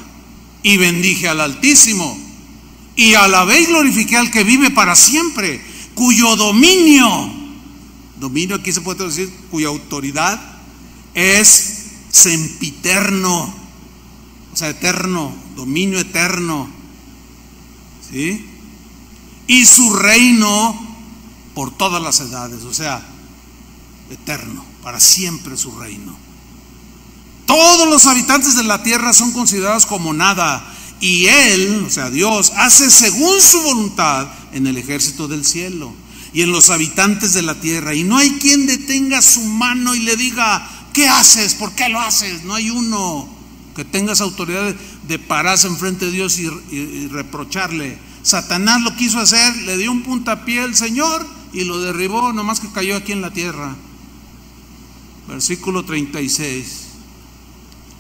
y bendije al Altísimo, y alabé y glorifiqué al que vive para siempre, cuyo dominio aquí se puede decir, cuya autoridad es sempiterno. O sea, eterno, dominio eterno, ¿sí? Y su reino por todas las edades, o sea, eterno, para siempre su reino. Todos los habitantes de la tierra son considerados como nada, y Él, o sea, Dios, hace según su voluntad en el ejército del cielo y en los habitantes de la tierra, y no hay quien detenga su mano y le diga: ¿qué haces? ¿Por qué lo haces? No hay uno que tenga esa autoridad de pararse enfrente de Dios y reprocharle. Satanás lo quiso hacer, le dio un puntapié al Señor y lo derribó, nomás que cayó aquí en la tierra. Versículo 36.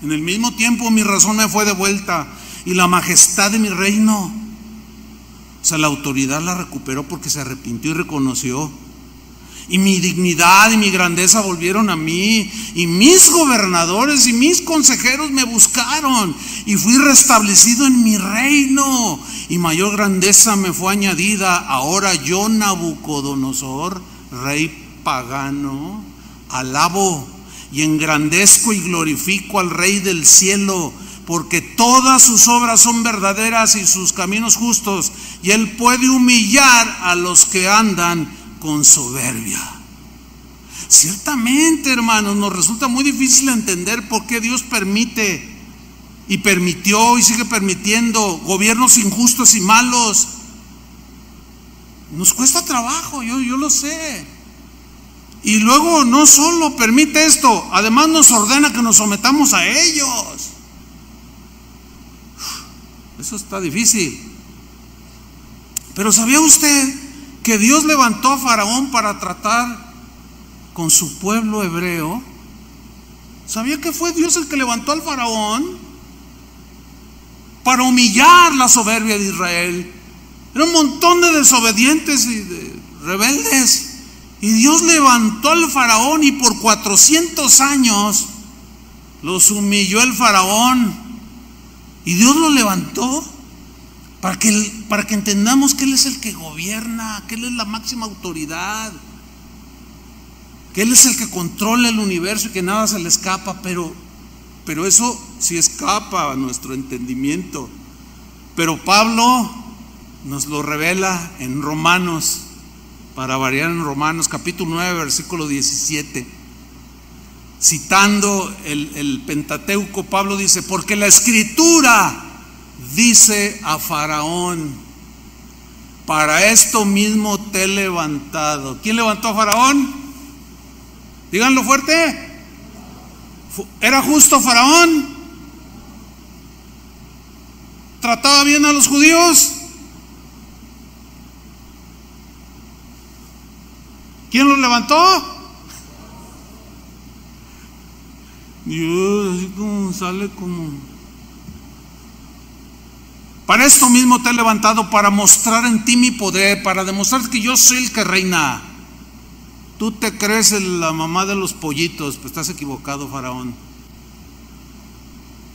En el mismo tiempo mi razón me fue devuelta y la majestad de mi reino. O sea, la autoridad la recuperó porque se arrepintió y reconoció. Y mi dignidad y mi grandeza volvieron a mí, y mis gobernadores y mis consejeros me buscaron, y fui restablecido en mi reino, y mayor grandeza me fue añadida. Ahora yo, Nabucodonosor, rey pagano, alabo y engrandezco y glorifico al Rey del cielo, porque todas sus obras son verdaderas y sus caminos justos, y Él puede humillar a los que andan con soberbia. Ciertamente, hermanos, nos resulta muy difícil entender por qué Dios permite y permitió y sigue permitiendo gobiernos injustos y malos. Nos cuesta trabajo, yo lo sé. Y luego no solo permite esto, además nos ordena que nos sometamos a ellos. Eso está difícil. Pero ¿sabía usted que Dios levantó a Faraón para tratar con su pueblo hebreo? ¿Sabía que fue Dios el que levantó al Faraón para humillar la soberbia de Israel? Era un montón de desobedientes y de rebeldes, y Dios levantó al Faraón, y por 400 años los humilló el Faraón, y Dios lo levantó para que entendamos que Él es el que gobierna, que Él es la máxima autoridad, que Él es el que controla el universo y que nada se le escapa. Pero eso sí escapa a nuestro entendimiento. Pero Pablo nos lo revela en Romanos, para variar, en Romanos capítulo 9, versículo 17. Citando el Pentateuco, Pablo dice: porque la Escritura dice a Faraón: para esto mismo te he levantado. ¿Quién levantó a Faraón? Díganlo fuerte. ¿Era justo Faraón? ¿Trataba bien a los judíos? ¿Quién los levantó? Dios, así como sale como... Para esto mismo te he levantado, para mostrar en ti mi poder, para demostrar que yo soy el que reina. Tú te crees la mamá de los pollitos, pues estás equivocado, Faraón.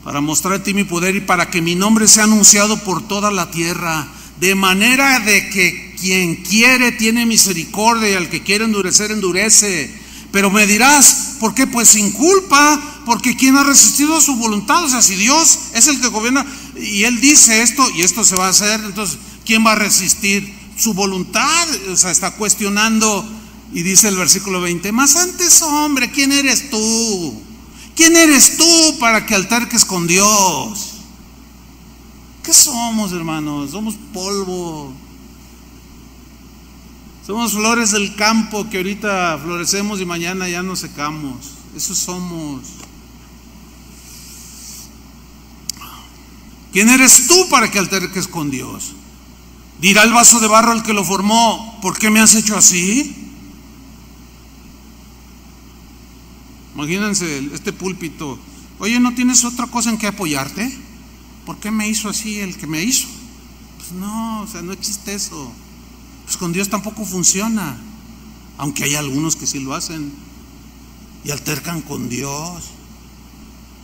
Para mostrar en ti mi poder y para que mi nombre sea anunciado por toda la tierra, de manera de que quien quiere tiene misericordia y al que quiere endurecer, endurece. Pero me dirás, ¿por qué? Pues sin culpa, porque ¿quién ha resistido a su voluntad? O sea, si Dios es el que gobierna y Él dice esto y esto se va a hacer, entonces ¿quién va a resistir su voluntad? O sea, está cuestionando. Y dice el versículo 20: mas antes, hombre, ¿quién eres tú? ¿Quién eres tú para que alterques con Dios? ¿Qué somos, hermanos? Somos polvo. Somos flores del campo que ahorita florecemos y mañana ya nos secamos. Eso somos. ¿Quién eres tú para que alterques con Dios? Dirá el vaso de barro al que lo formó: ¿por qué me has hecho así? Imagínense este púlpito: oye, ¿no tienes otra cosa en que apoyarte? ¿Por qué me hizo así el que me hizo? Pues no, o sea, no existe eso. Pues con Dios tampoco funciona, aunque hay algunos que sí lo hacen y altercan con Dios.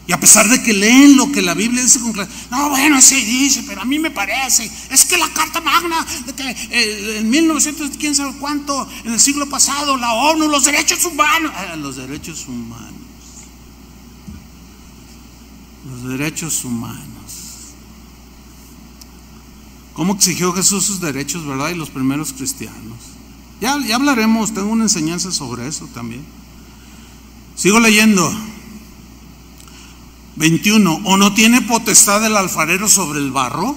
Y a pesar de que leen lo que la Biblia dice con claridad: no, bueno, sí dice, pero a mí me parece, es que la Carta Magna de que en 1900 quién sabe cuánto, en el siglo pasado, la ONU, los derechos humanos, los derechos humanos. Los derechos humanos. ¿Cómo exigió Jesús sus derechos, verdad? Y los primeros cristianos. Ya hablaremos, tengo una enseñanza sobre eso también. Sigo leyendo. 21. ¿O no tiene potestad el alfarero sobre el barro?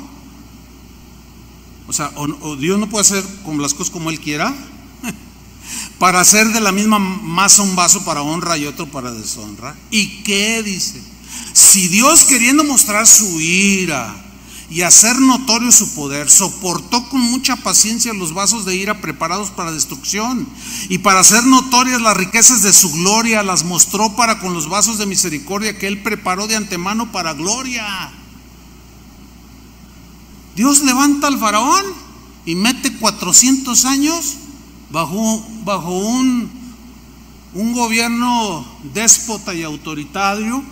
O sea, o Dios no puede hacer con las cosas como Él quiera. Para hacer de la misma masa un vaso para honra y otro para deshonra. ¿Y qué dice? Si Dios, queriendo mostrar su ira y hacer notorio su poder, soportó con mucha paciencia los vasos de ira preparados para destrucción, y para hacer notorias las riquezas de su gloria las mostró para con los vasos de misericordia que Él preparó de antemano para gloria. Dios levanta al faraón y mete 400 años bajo un gobierno déspota y autoritario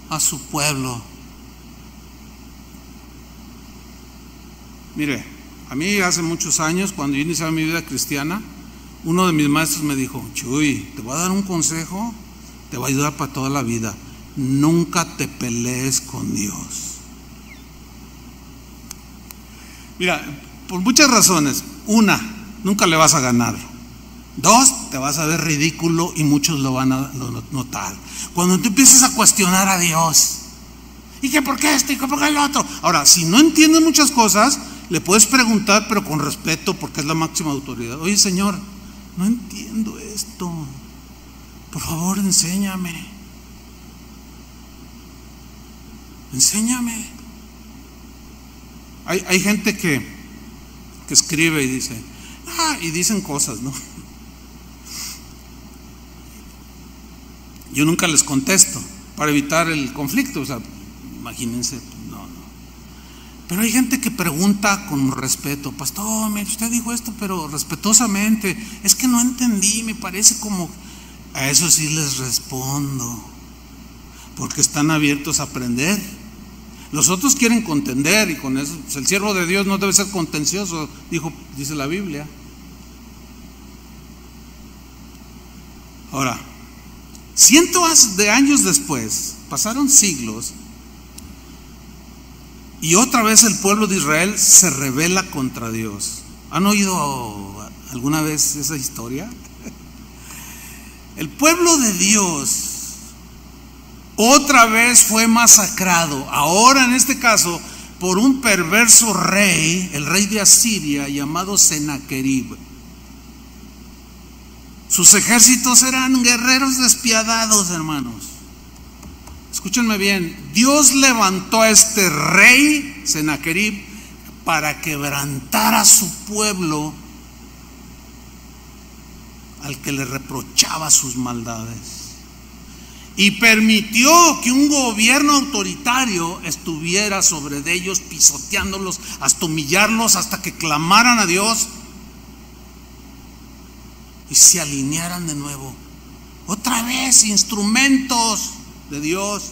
a su pueblo. Mire, a mí hace muchos años, cuando yo iniciaba mi vida cristiana, uno de mis maestros me dijo: Chuy, te voy a dar un consejo, te va a ayudar para toda la vida. Nunca te pelees con Dios. Mira, por muchas razones. Una, nunca le vas a ganar. Dos, te vas a ver ridículo y muchos lo van a notar. Cuando tú empieces a cuestionar a Dios, ¿y qué por qué esto? ¿Y qué por qué el otro? Ahora, si no entiendes muchas cosas, le puedes preguntar, pero con respeto, porque es la máxima autoridad. Oye, Señor, no entiendo esto. Por favor, enséñame. Enséñame. Hay gente que escribe y dice, y dicen cosas, ¿no? Yo nunca les contesto para evitar el conflicto, o sea, imagínense, no. Pero hay gente que pregunta con respeto: pastor, usted dijo esto, pero respetuosamente, es que no entendí, me parece como... A eso sí les respondo, porque están abiertos a aprender. Los otros quieren contender, y con eso, pues, el siervo de Dios no debe ser contencioso, dice la Biblia. Ahora, cientos de años después, pasaron siglos, y otra vez el pueblo de Israel se rebela contra Dios. ¿Han oído alguna vez esa historia? El pueblo de Dios otra vez fue masacrado, ahora en este caso por un perverso rey, el rey de Asiria, llamado Sennacherib. Sus ejércitos eran guerreros despiadados, hermanos. Escúchenme bien, Dios levantó a este rey Sennacherib para quebrantar a su pueblo, al que le reprochaba sus maldades, y permitió que un gobierno autoritario estuviera sobre de ellos, pisoteándolos hasta humillarlos, hasta que clamaran a Dios y se alinearan de nuevo. Otra vez, instrumentos de Dios.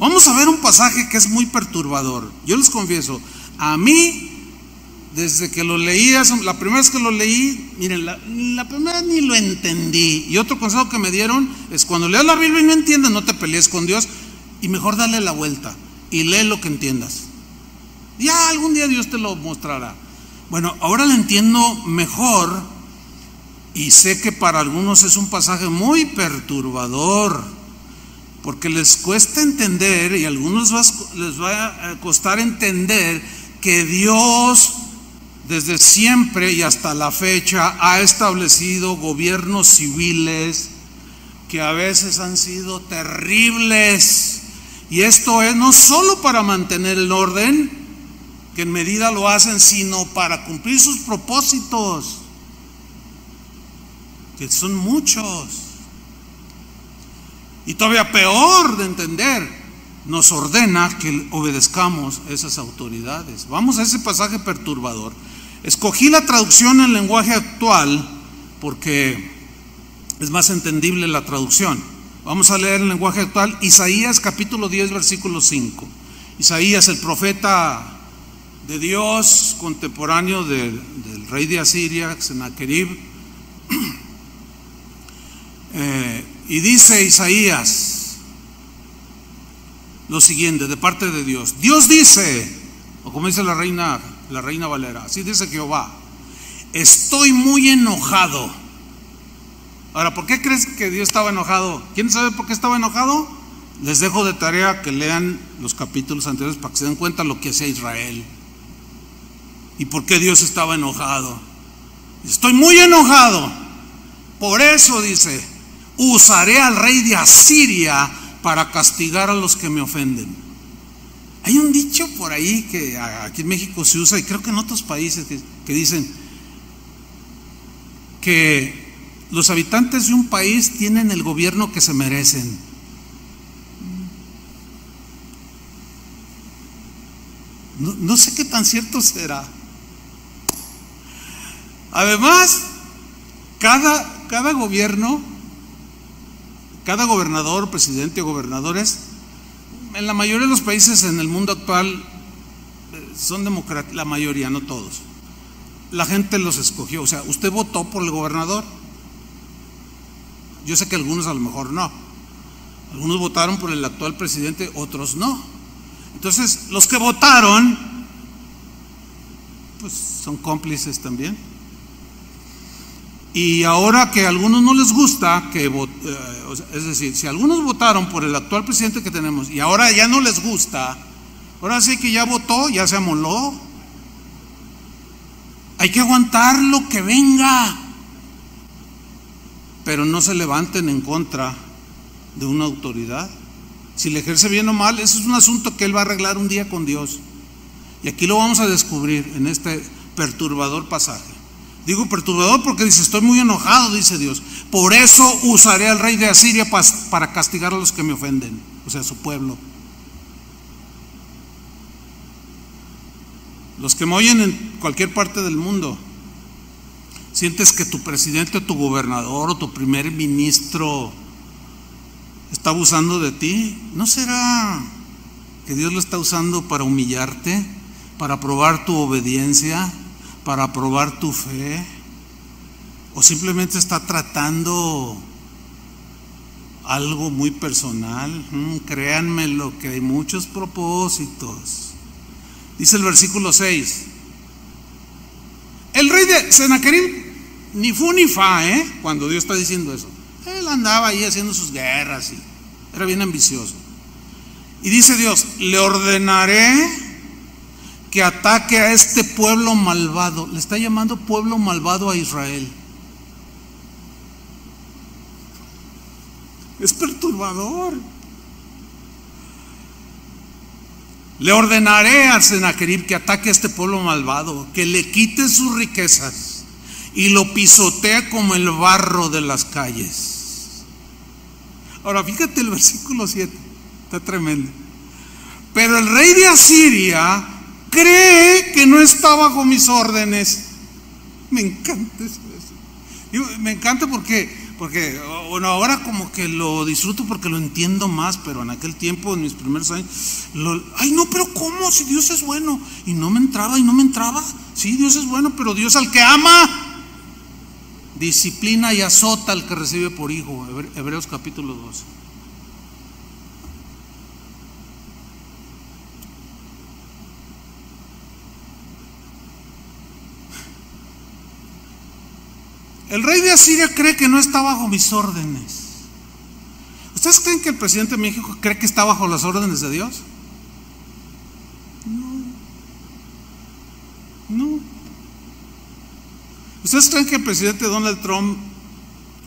Vamos a ver un pasaje que es muy perturbador. Yo les confieso, a mí, desde que lo leí, la primera vez que lo leí, miren, la primera ni lo entendí. Y otro consejo que me dieron es: cuando leas la Biblia y no entiendas, no te pelees con Dios, y mejor dale la vuelta y lee lo que entiendas. Ya algún día Dios te lo mostrará. Bueno, ahora lo entiendo mejor, y sé que para algunos es un pasaje muy perturbador, porque les cuesta entender, y a algunos les va a costar entender que Dios desde siempre y hasta la fecha ha establecido gobiernos civiles que a veces han sido terribles, y esto es no solo para mantener el orden, que en medida lo hacen, sino para cumplir sus propósitos, que son muchos. Y todavía peor de entender, nos ordena que obedezcamos esas autoridades. Vamos a ese pasaje perturbador. Escogí la traducción en lenguaje actual porque es más entendible la traducción. Vamos a leer el lenguaje actual, Isaías capítulo 10, versículo 5. Isaías, el profeta de Dios, contemporáneo del rey de Asiria, Sennacherib. Y dice Isaías: lo siguiente de parte de Dios. Dios dice, o como dice la Reina Valera, así dice Jehová: estoy muy enojado. Ahora, ¿por qué crees que Dios estaba enojado? ¿Quién sabe por qué estaba enojado? Les dejo de tarea que lean los capítulos anteriores para que se den cuenta lo que hacía Israel y por qué Dios estaba enojado. Estoy muy enojado. Por eso dice: usaré al rey de Asiria para castigar a los que me ofenden. Hay un dicho por ahí que aquí en México se usa, y creo que en otros países, que dicen que los habitantes de un país tienen el gobierno que se merecen. No sé qué tan cierto será. Además, cada gobierno, cada gobernador, presidente o gobernadores, en la mayoría de los países en el mundo actual son democráticos, la mayoría, no todos. La gente los escogió, o sea, usted votó por el gobernador. Yo sé que algunos a lo mejor no. Algunos votaron por el actual presidente, otros no. Entonces, los que votaron, pues son cómplices también. Y ahora que a algunos no les gusta, es decir, si algunos votaron por el actual presidente que tenemos y ahora ya no les gusta, ahora sí que ya votó, ya se amoló. Hay que aguantar lo que venga, pero no se levanten en contra de una autoridad. Si le ejerce bien o mal, eso es un asunto que él va a arreglar un día con Dios. Y aquí lo vamos a descubrir en este perturbador pasaje. Digo perturbador porque dice: estoy muy enojado, dice Dios. Por eso usaré al rey de Asiria para castigar a los que me ofenden, o sea, su pueblo. Los que me oyen en cualquier parte del mundo, sientes que tu presidente o tu gobernador o tu primer ministro está abusando de ti. ¿No será que Dios lo está usando para humillarte, para probar tu obediencia, para probar tu fe? ¿O simplemente está tratando algo muy personal? Créanme lo que hay muchos propósitos. Dice el versículo 6: el rey de Sennacherib ni fu ni fa, cuando Dios está diciendo eso. Él andaba ahí haciendo sus guerras y era bien ambicioso. Y dice Dios: le ordenaré que ataque a este pueblo malvado. Le está llamando pueblo malvado a Israel. Es perturbador. Le ordenaré a Sennacherib que ataque a este pueblo malvado, que le quite sus riquezas y lo pisotee como el barro de las calles. Ahora fíjate el versículo 7, está tremendo. Pero el rey de Asiria cree que no está bajo mis órdenes. Me encanta eso. Me encanta porque bueno, ahora como que lo disfruto porque lo entiendo más, pero en aquel tiempo, en mis primeros años, ay no, pero ¿cómo? Si Dios es bueno. Y no me entraba. Sí, Dios es bueno, pero Dios al que ama disciplina y azota al que recibe por hijo. Hebreos capítulo 12. El rey de Asiria cree que no está bajo mis órdenes. ¿Ustedes creen que el presidente de México cree que está bajo las órdenes de Dios? No. ¿Ustedes creen que el presidente Donald Trump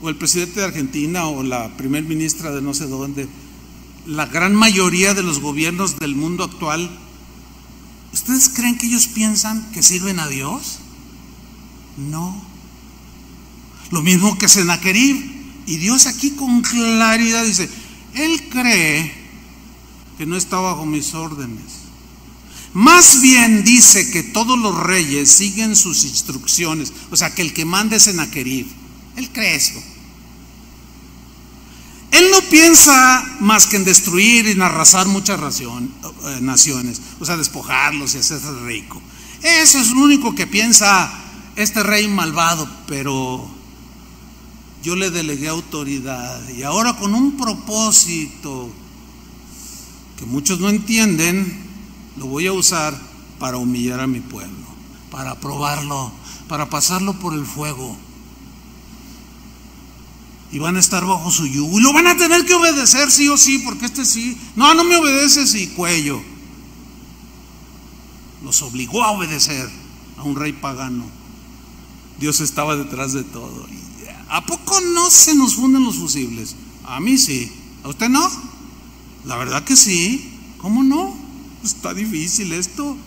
o el presidente de Argentina o la primer ministra de no sé dónde, la gran mayoría de los gobiernos del mundo actual, ¿ustedes creen que ellos piensan que sirven a Dios? No. Lo mismo que Sennacherib. Y Dios aquí con claridad dice: él cree que no está bajo mis órdenes. Más bien dice que todos los reyes siguen sus instrucciones. O sea, que el que manda es Sennacherib. Él cree eso. Él no piensa más que en destruir y en arrasar muchas naciones. O sea, despojarlos y hacerse rico. Eso es lo único que piensa este rey malvado. Pero yo le delegué autoridad, y ahora con un propósito que muchos no entienden, lo voy a usar para humillar a mi pueblo, para probarlo, para pasarlo por el fuego. Y van a estar bajo su yugo y lo van a tener que obedecer sí o sí, porque sí, no me obedeces y cuello. Los obligó a obedecer a un rey pagano. Dios estaba detrás de todo. ¿A poco no se nos funden los fusibles? A mí sí. ¿A usted no? La verdad que sí. ¿Cómo no? Está difícil esto.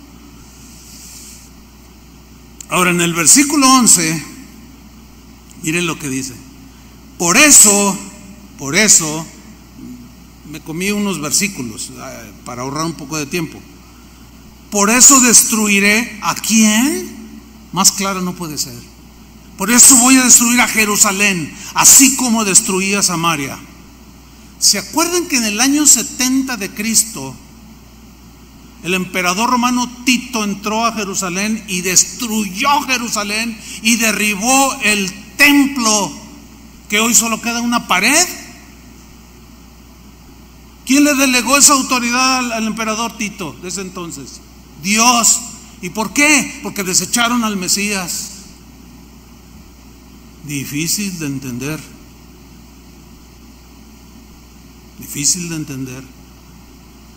Ahora en el versículo 11, miren lo que dice. Por eso, me comí unos versículos para ahorrar un poco de tiempo. Por eso destruiré ¿a quién? Más claro no puede ser. Por eso voy a destruir a Jerusalén, así como destruí a Samaria. ¿Se acuerdan que en el año 70 de Cristo, el emperador romano Tito entró a Jerusalén y destruyó Jerusalén y derribó el templo, que hoy solo queda una pared? ¿Quién le delegó esa autoridad al emperador Tito desde entonces? Dios. ¿Y por qué? Porque desecharon al Mesías. Difícil de entender. Difícil de entender.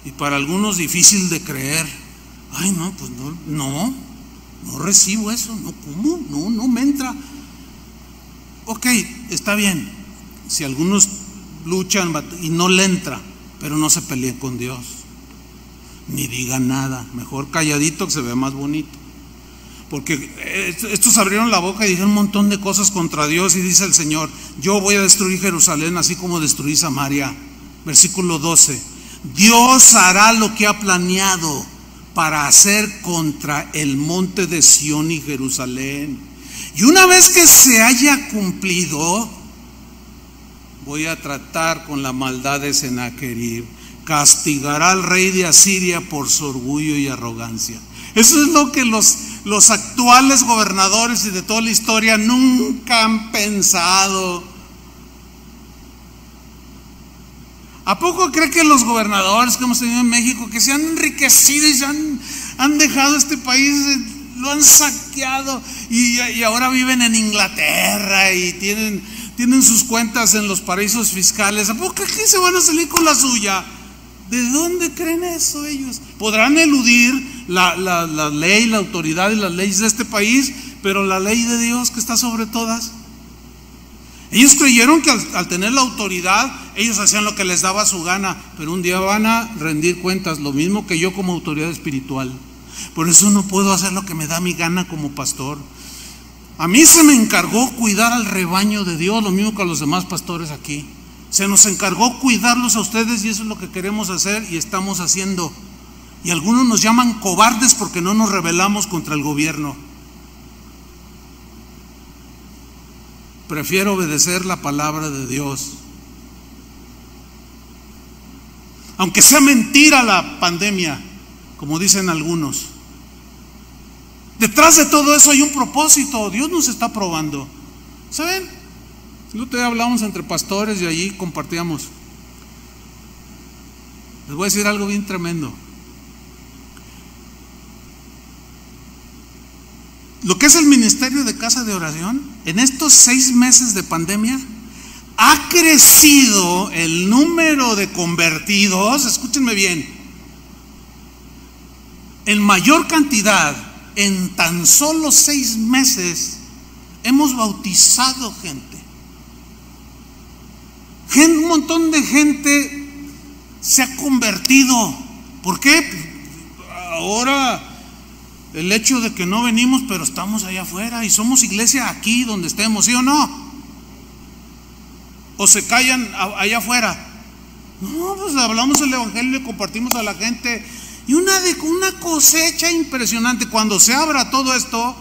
Y para algunos difícil de creer. Ay, no, pues no recibo eso. No, ¿cómo? No me entra. Ok, está bien. Si algunos luchan y no le entra, pero no se peleen con Dios, ni digan nada. Mejor calladito, que se vea más bonito. Porque estos abrieron la boca y dijeron un montón de cosas contra Dios. Y dice el Señor: yo voy a destruir Jerusalén así como destruí Samaria. Versículo 12: Dios hará lo que ha planeado para hacer contra el monte de Sión y Jerusalén. Y una vez que se haya cumplido, voy a tratar con la maldad de Sennacherib. Castigará al rey de Asiria por su orgullo y arrogancia. Eso es lo que los actuales gobernadores y de toda la historia nunca han pensado. ¿A poco cree que los gobernadores que hemos tenido en México, que se han enriquecido y se han dejado este país, lo han saqueado y ahora viven en Inglaterra y tienen sus cuentas en los paraísos fiscales? ¿A poco creen que se van a salir con la suya? ¿De dónde creen eso ellos? Podrán eludir la ley, la autoridad y las leyes de este país, pero la ley de Dios que está sobre todas. Ellos creyeron que al tener la autoridad, ellos hacían lo que les daba su gana, pero un día van a rendir cuentas, lo mismo que yo como autoridad espiritual. Por eso no puedo hacer lo que me da mi gana como pastor. A mí se me encargó cuidar al rebaño de Dios, lo mismo que a los demás pastores aquí. Se nos encargó cuidarlos a ustedes y eso es lo que queremos hacer y estamos haciendo. Y algunos nos llaman cobardes porque no nos rebelamos contra el gobierno. Prefiero obedecer la palabra de Dios. Aunque sea mentira la pandemia, como dicen algunos. Detrás de todo eso hay un propósito. Dios nos está probando. ¿Saben? El otro día hablamos entre pastores y allí compartíamos. Les voy a decir algo bien tremendo. Lo que es el ministerio de casa de oración, en estos 6 meses de pandemia, ha crecido el número de convertidos, escúchenme bien, en mayor cantidad. En tan solo 6 meses hemos bautizado gente. Un montón de gente se ha convertido. ¿Por qué? Ahora el hecho de que no venimos, pero estamos allá afuera y somos iglesia aquí donde estemos, ¿sí o no? O se callan allá afuera. No, pues hablamos el evangelio y compartimos a la gente. Y una cosecha impresionante. Cuando se abra todo esto,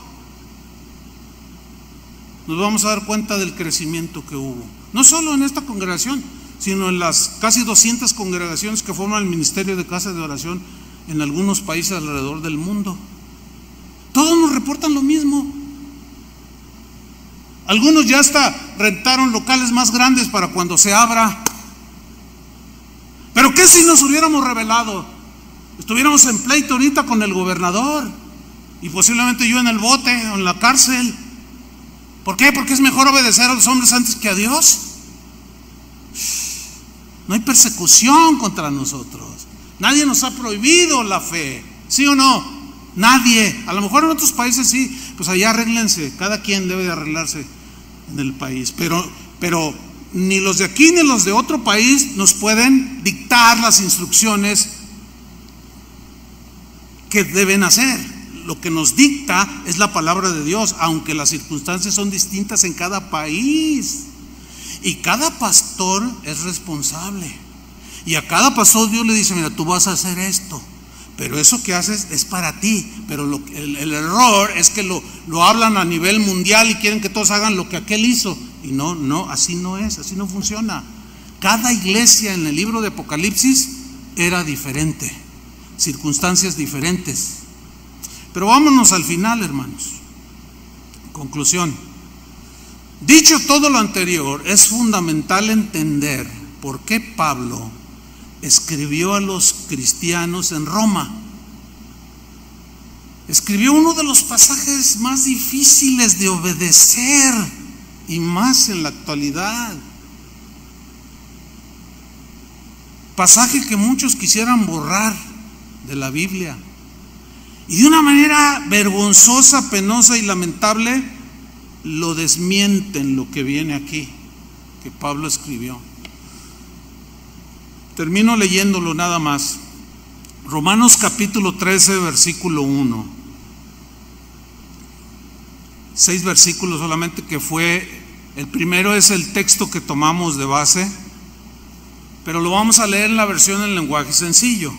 nos vamos a dar cuenta del crecimiento que hubo. No solo en esta congregación, sino en las casi 200 congregaciones que forman el ministerio de casa de oración en algunos países alrededor del mundo. Todos nos reportan lo mismo. Algunos ya hasta rentaron locales más grandes para cuando se abra. Pero qué si nos hubiéramos rebelado? Estuviéramos en pleito ahorita con el gobernador y posiblemente yo en el bote o en la cárcel. ¿Por qué? Porque es mejor obedecer a los hombres antes que a Dios. No hay persecución contra nosotros. Nadie nos ha prohibido la fe, ¿sí o no? Nadie. A lo mejor en otros países sí, pues allá arréglense. Cada quien debe de arreglarse en el país. Pero ni los de aquí ni los de otro país nos pueden dictar las instrucciones que deben hacer. Lo que nos dicta es la palabra de Dios, aunque las circunstancias son distintas en cada país. Y cada pastor es responsable. Y a cada pastor Dios le dice: mira, tú vas a hacer esto, pero eso que haces es para ti. Pero el error es que lo hablan a nivel mundial y quieren que todos hagan lo que aquel hizo. Y no, así no es, así no funciona. Cada iglesia en el libro de Apocalipsis era diferente, circunstancias diferentes. Pero vámonos al final, hermanos. Conclusión. Dicho todo lo anterior, es fundamental entender por qué Pablo escribió a los cristianos en Roma. Escribió uno de los pasajes más difíciles de obedecer, y más en la actualidad. Pasaje que muchos quisieran borrar de la Biblia. Y de una manera vergonzosa, penosa y lamentable lo desmienten lo que viene aquí, que Pablo escribió. Termino leyéndolo nada más. Romanos capítulo 13, versículo 1. 6 versículos solamente, que fue, el primero es el texto que tomamos de base, pero lo vamos a leer en la versión en lenguaje sencillo.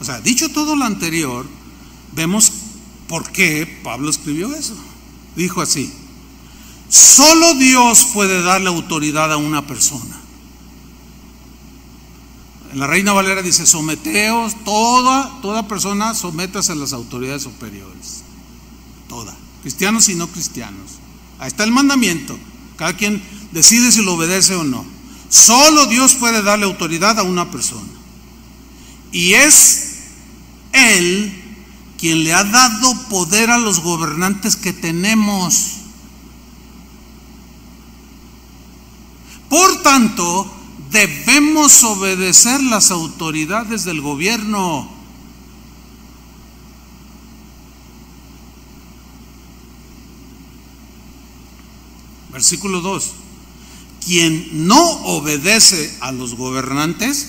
O sea, dicho todo lo anterior, vemos por qué Pablo escribió eso. Dijo así: solo Dios puede darle autoridad a una persona. En la Reina Valera dice: someteos, toda persona sométase a las autoridades superiores. Toda, cristianos y no cristianos. Ahí está el mandamiento. Cada quien decide si lo obedece o no. Solo Dios puede darle autoridad a una persona. Y es Él quien le ha dado poder a los gobernantes que tenemos. Por tanto, debemos obedecer las autoridades del gobierno. Versículo 2. Quien no obedece a los gobernantes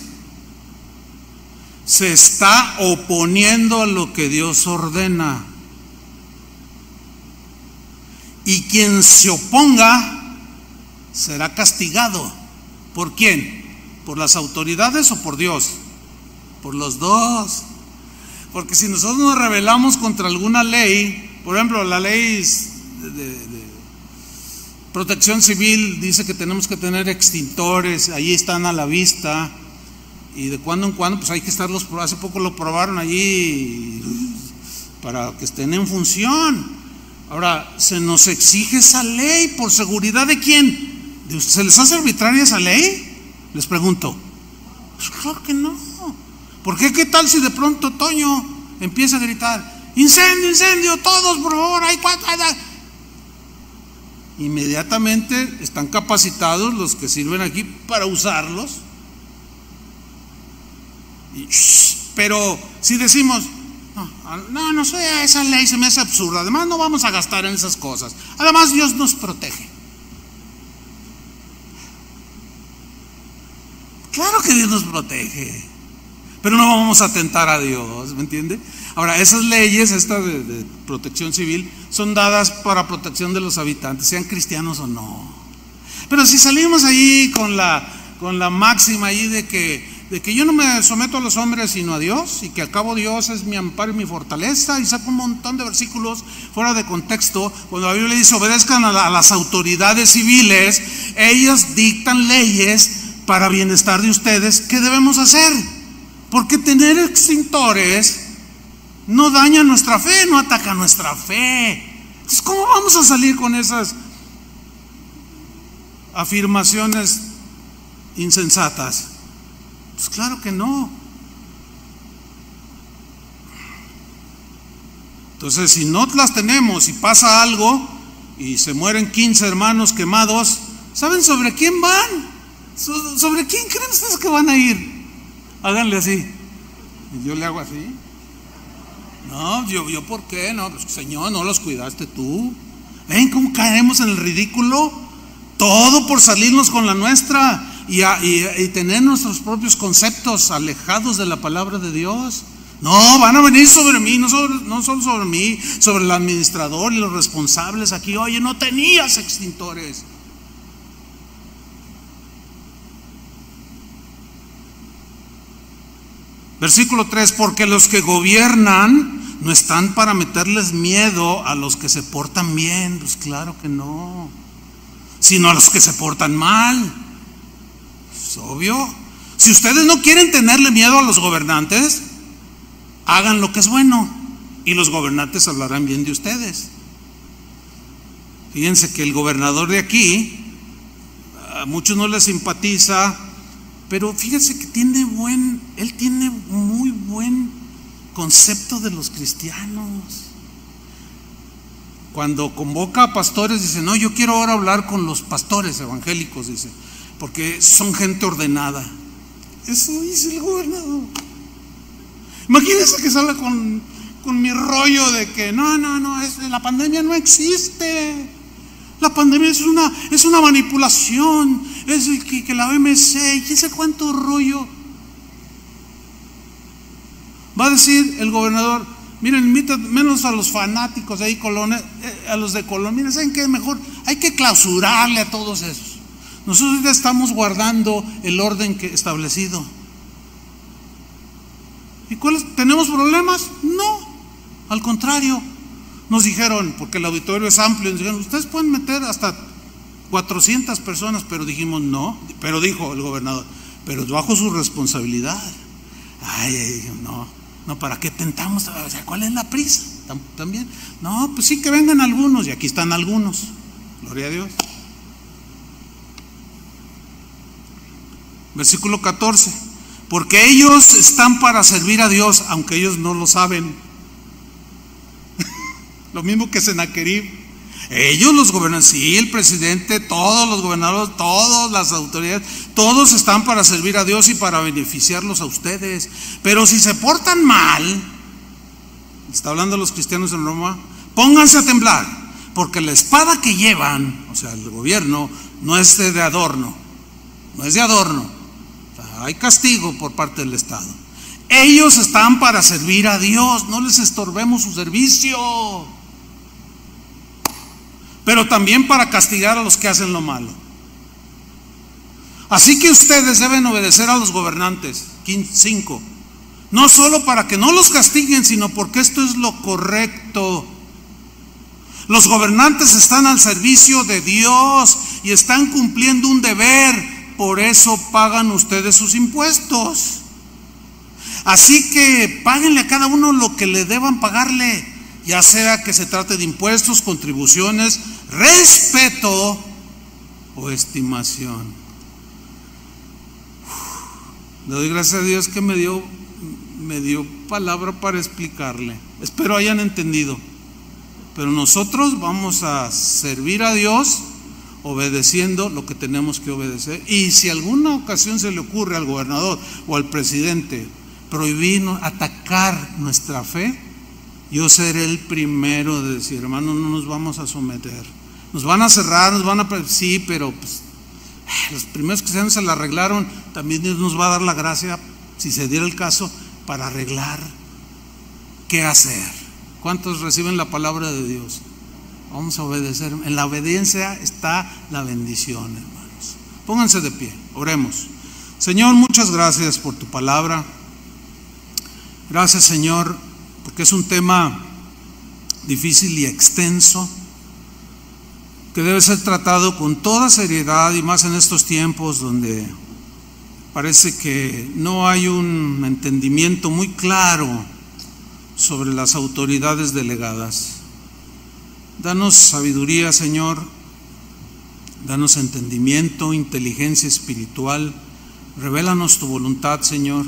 se está oponiendo a lo que Dios ordena. Y quien se oponga será castigado. ¿Por quién? ¿Por las autoridades o por Dios? Por los dos. Porque si nosotros nos rebelamos contra alguna ley, por ejemplo, la ley de protección civil dice que tenemos que tener extintores, ahí están a la vista, y de cuando en cuando pues hay que estarlos, hace poco lo probaron allí para que estén en función. Ahora, se nos exige esa ley por seguridad ¿de quién? ¿Se les hace arbitraria esa ley? Les pregunto. Pues claro que no. ¿Por qué? ¿Qué tal si de pronto Toño empieza a gritar: incendio, incendio, todos por favor, hay cuatro? Inmediatamente están capacitados los que sirven aquí para usarlos. Pero si decimos: no sé, esa ley se me hace absurda, además no vamos a gastar en esas cosas, además Dios nos protege. Claro que Dios nos protege, pero no vamos a tentar a Dios, ¿me entiende? Ahora, esas leyes, estas de protección civil, son dadas para protección de los habitantes, sean cristianos o no. Pero si salimos ahí con la máxima ahí de que yo no me someto a los hombres sino a Dios, y que al cabo Dios es mi amparo y mi fortaleza, y saco un montón de versículos fuera de contexto, cuando la Biblia dice: obedezcan a las autoridades civiles, ellas dictan leyes para bienestar de ustedes. ¿Qué debemos hacer? Porque tener extintores no daña nuestra fe, no ataca nuestra fe. Entonces, ¿cómo vamos a salir con esas afirmaciones insensatas? Pues claro que no. Entonces, si no las tenemos y pasa algo y se mueren 15 hermanos quemados, ¿saben sobre quién van? ¿Sobre quién creen ustedes que van a ir? Háganle así. Y yo le hago así. No, yo ¿por qué? No, pues, Señor, no los cuidaste tú. ¿Ven cómo caemos en el ridículo? Todo por salirnos con la nuestra y tener nuestros propios conceptos alejados de la palabra de Dios. No, van a venir sobre mí, no solo sobre mí, sobre el administrador y los responsables aquí. Oye, no tenías extintores. Versículo 3, porque los que gobiernan no están para meterles miedo a los que se portan bien. Pues claro que no, sino a los que se portan mal. Es obvio. Si ustedes no quieren tenerle miedo a los gobernantes, hagan lo que es bueno y los gobernantes hablarán bien de ustedes. Fíjense que el gobernador de aquí, a muchos no les simpatiza, pero fíjense que él tiene muy buen concepto de los cristianos. Cuando convoca a pastores, dice: no, yo quiero ahora hablar con los pastores evangélicos, dice, porque son gente ordenada. Eso dice el gobernador. Imagínense que salga con mi rollo de que no, la pandemia no existe. La pandemia es una manipulación, es que la OMS, y quién sabe cuánto rollo. Va a decir el gobernador: miren, menos a los fanáticos de ahí, a los de Colón, miren, ¿saben qué? Mejor hay que clausurarle a todos esos. Nosotros ya estamos guardando el orden establecido. ¿Y tenemos problemas? No, al contrario. Nos dijeron, porque el auditorio es amplio, nos dijeron: ustedes pueden meter hasta 400 personas, pero dijimos no. Pero dijo el gobernador: pero bajo su responsabilidad. No, ¿para qué tentamos? O sea, ¿cuál es la prisa? También, no, pues sí, que vengan algunos, y aquí están algunos, gloria a Dios. Versículo 14, porque ellos están para servir a Dios, aunque ellos no lo saben. Lo mismo que Sennacherib. Ellos, los gobernadores, sí, el presidente, todos los gobernadores, todas las autoridades, todos están para servir a Dios y para beneficiarlos a ustedes. Pero si se portan mal, está hablando los cristianos en Roma, pónganse a temblar, porque la espada que llevan, o sea, el gobierno, no es de adorno, no es de adorno. O sea, hay castigo por parte del Estado. Ellos están para servir a Dios, no les estorbemos su servicio, pero también para castigar a los que hacen lo malo. Así que ustedes deben obedecer a los gobernantes. 5. No solo para que no los castiguen, sino porque esto es lo correcto. Los gobernantes están al servicio de Dios y están cumpliendo un deber, por eso pagan ustedes sus impuestos. Así que páguenle a cada uno lo que le deban pagarle, ya sea que se trate de impuestos, contribuciones, respeto o estimación. Le doy gracias a Dios que me dio palabra para explicarle. Espero hayan entendido. Pero nosotros vamos a servir a Dios obedeciendo lo que tenemos que obedecer. Y si alguna ocasión se le ocurre al gobernador o al presidente prohibirnos, atacar nuestra fe, yo seré el primero de decir: hermano, no nos vamos a someter. Nos van a cerrar, sí, pero pues, los primeros cristianos se la arreglaron. También Dios nos va a dar la gracia, si se diera el caso, para arreglar qué hacer. ¿Cuántos reciben la palabra de Dios? Vamos a obedecer. En la obediencia está la bendición, hermanos. Pónganse de pie, oremos. Señor, muchas gracias por tu palabra. Gracias, Señor, porque es un tema difícil y extenso, que debe ser tratado con toda seriedad, y más en estos tiempos donde parece que no hay un entendimiento muy claro sobre las autoridades delegadas. Danos sabiduría, Señor, danos entendimiento, inteligencia espiritual Revélanos tu voluntad, Señor.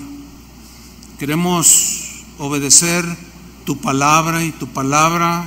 Queremos obedecer tu palabra, y tu palabra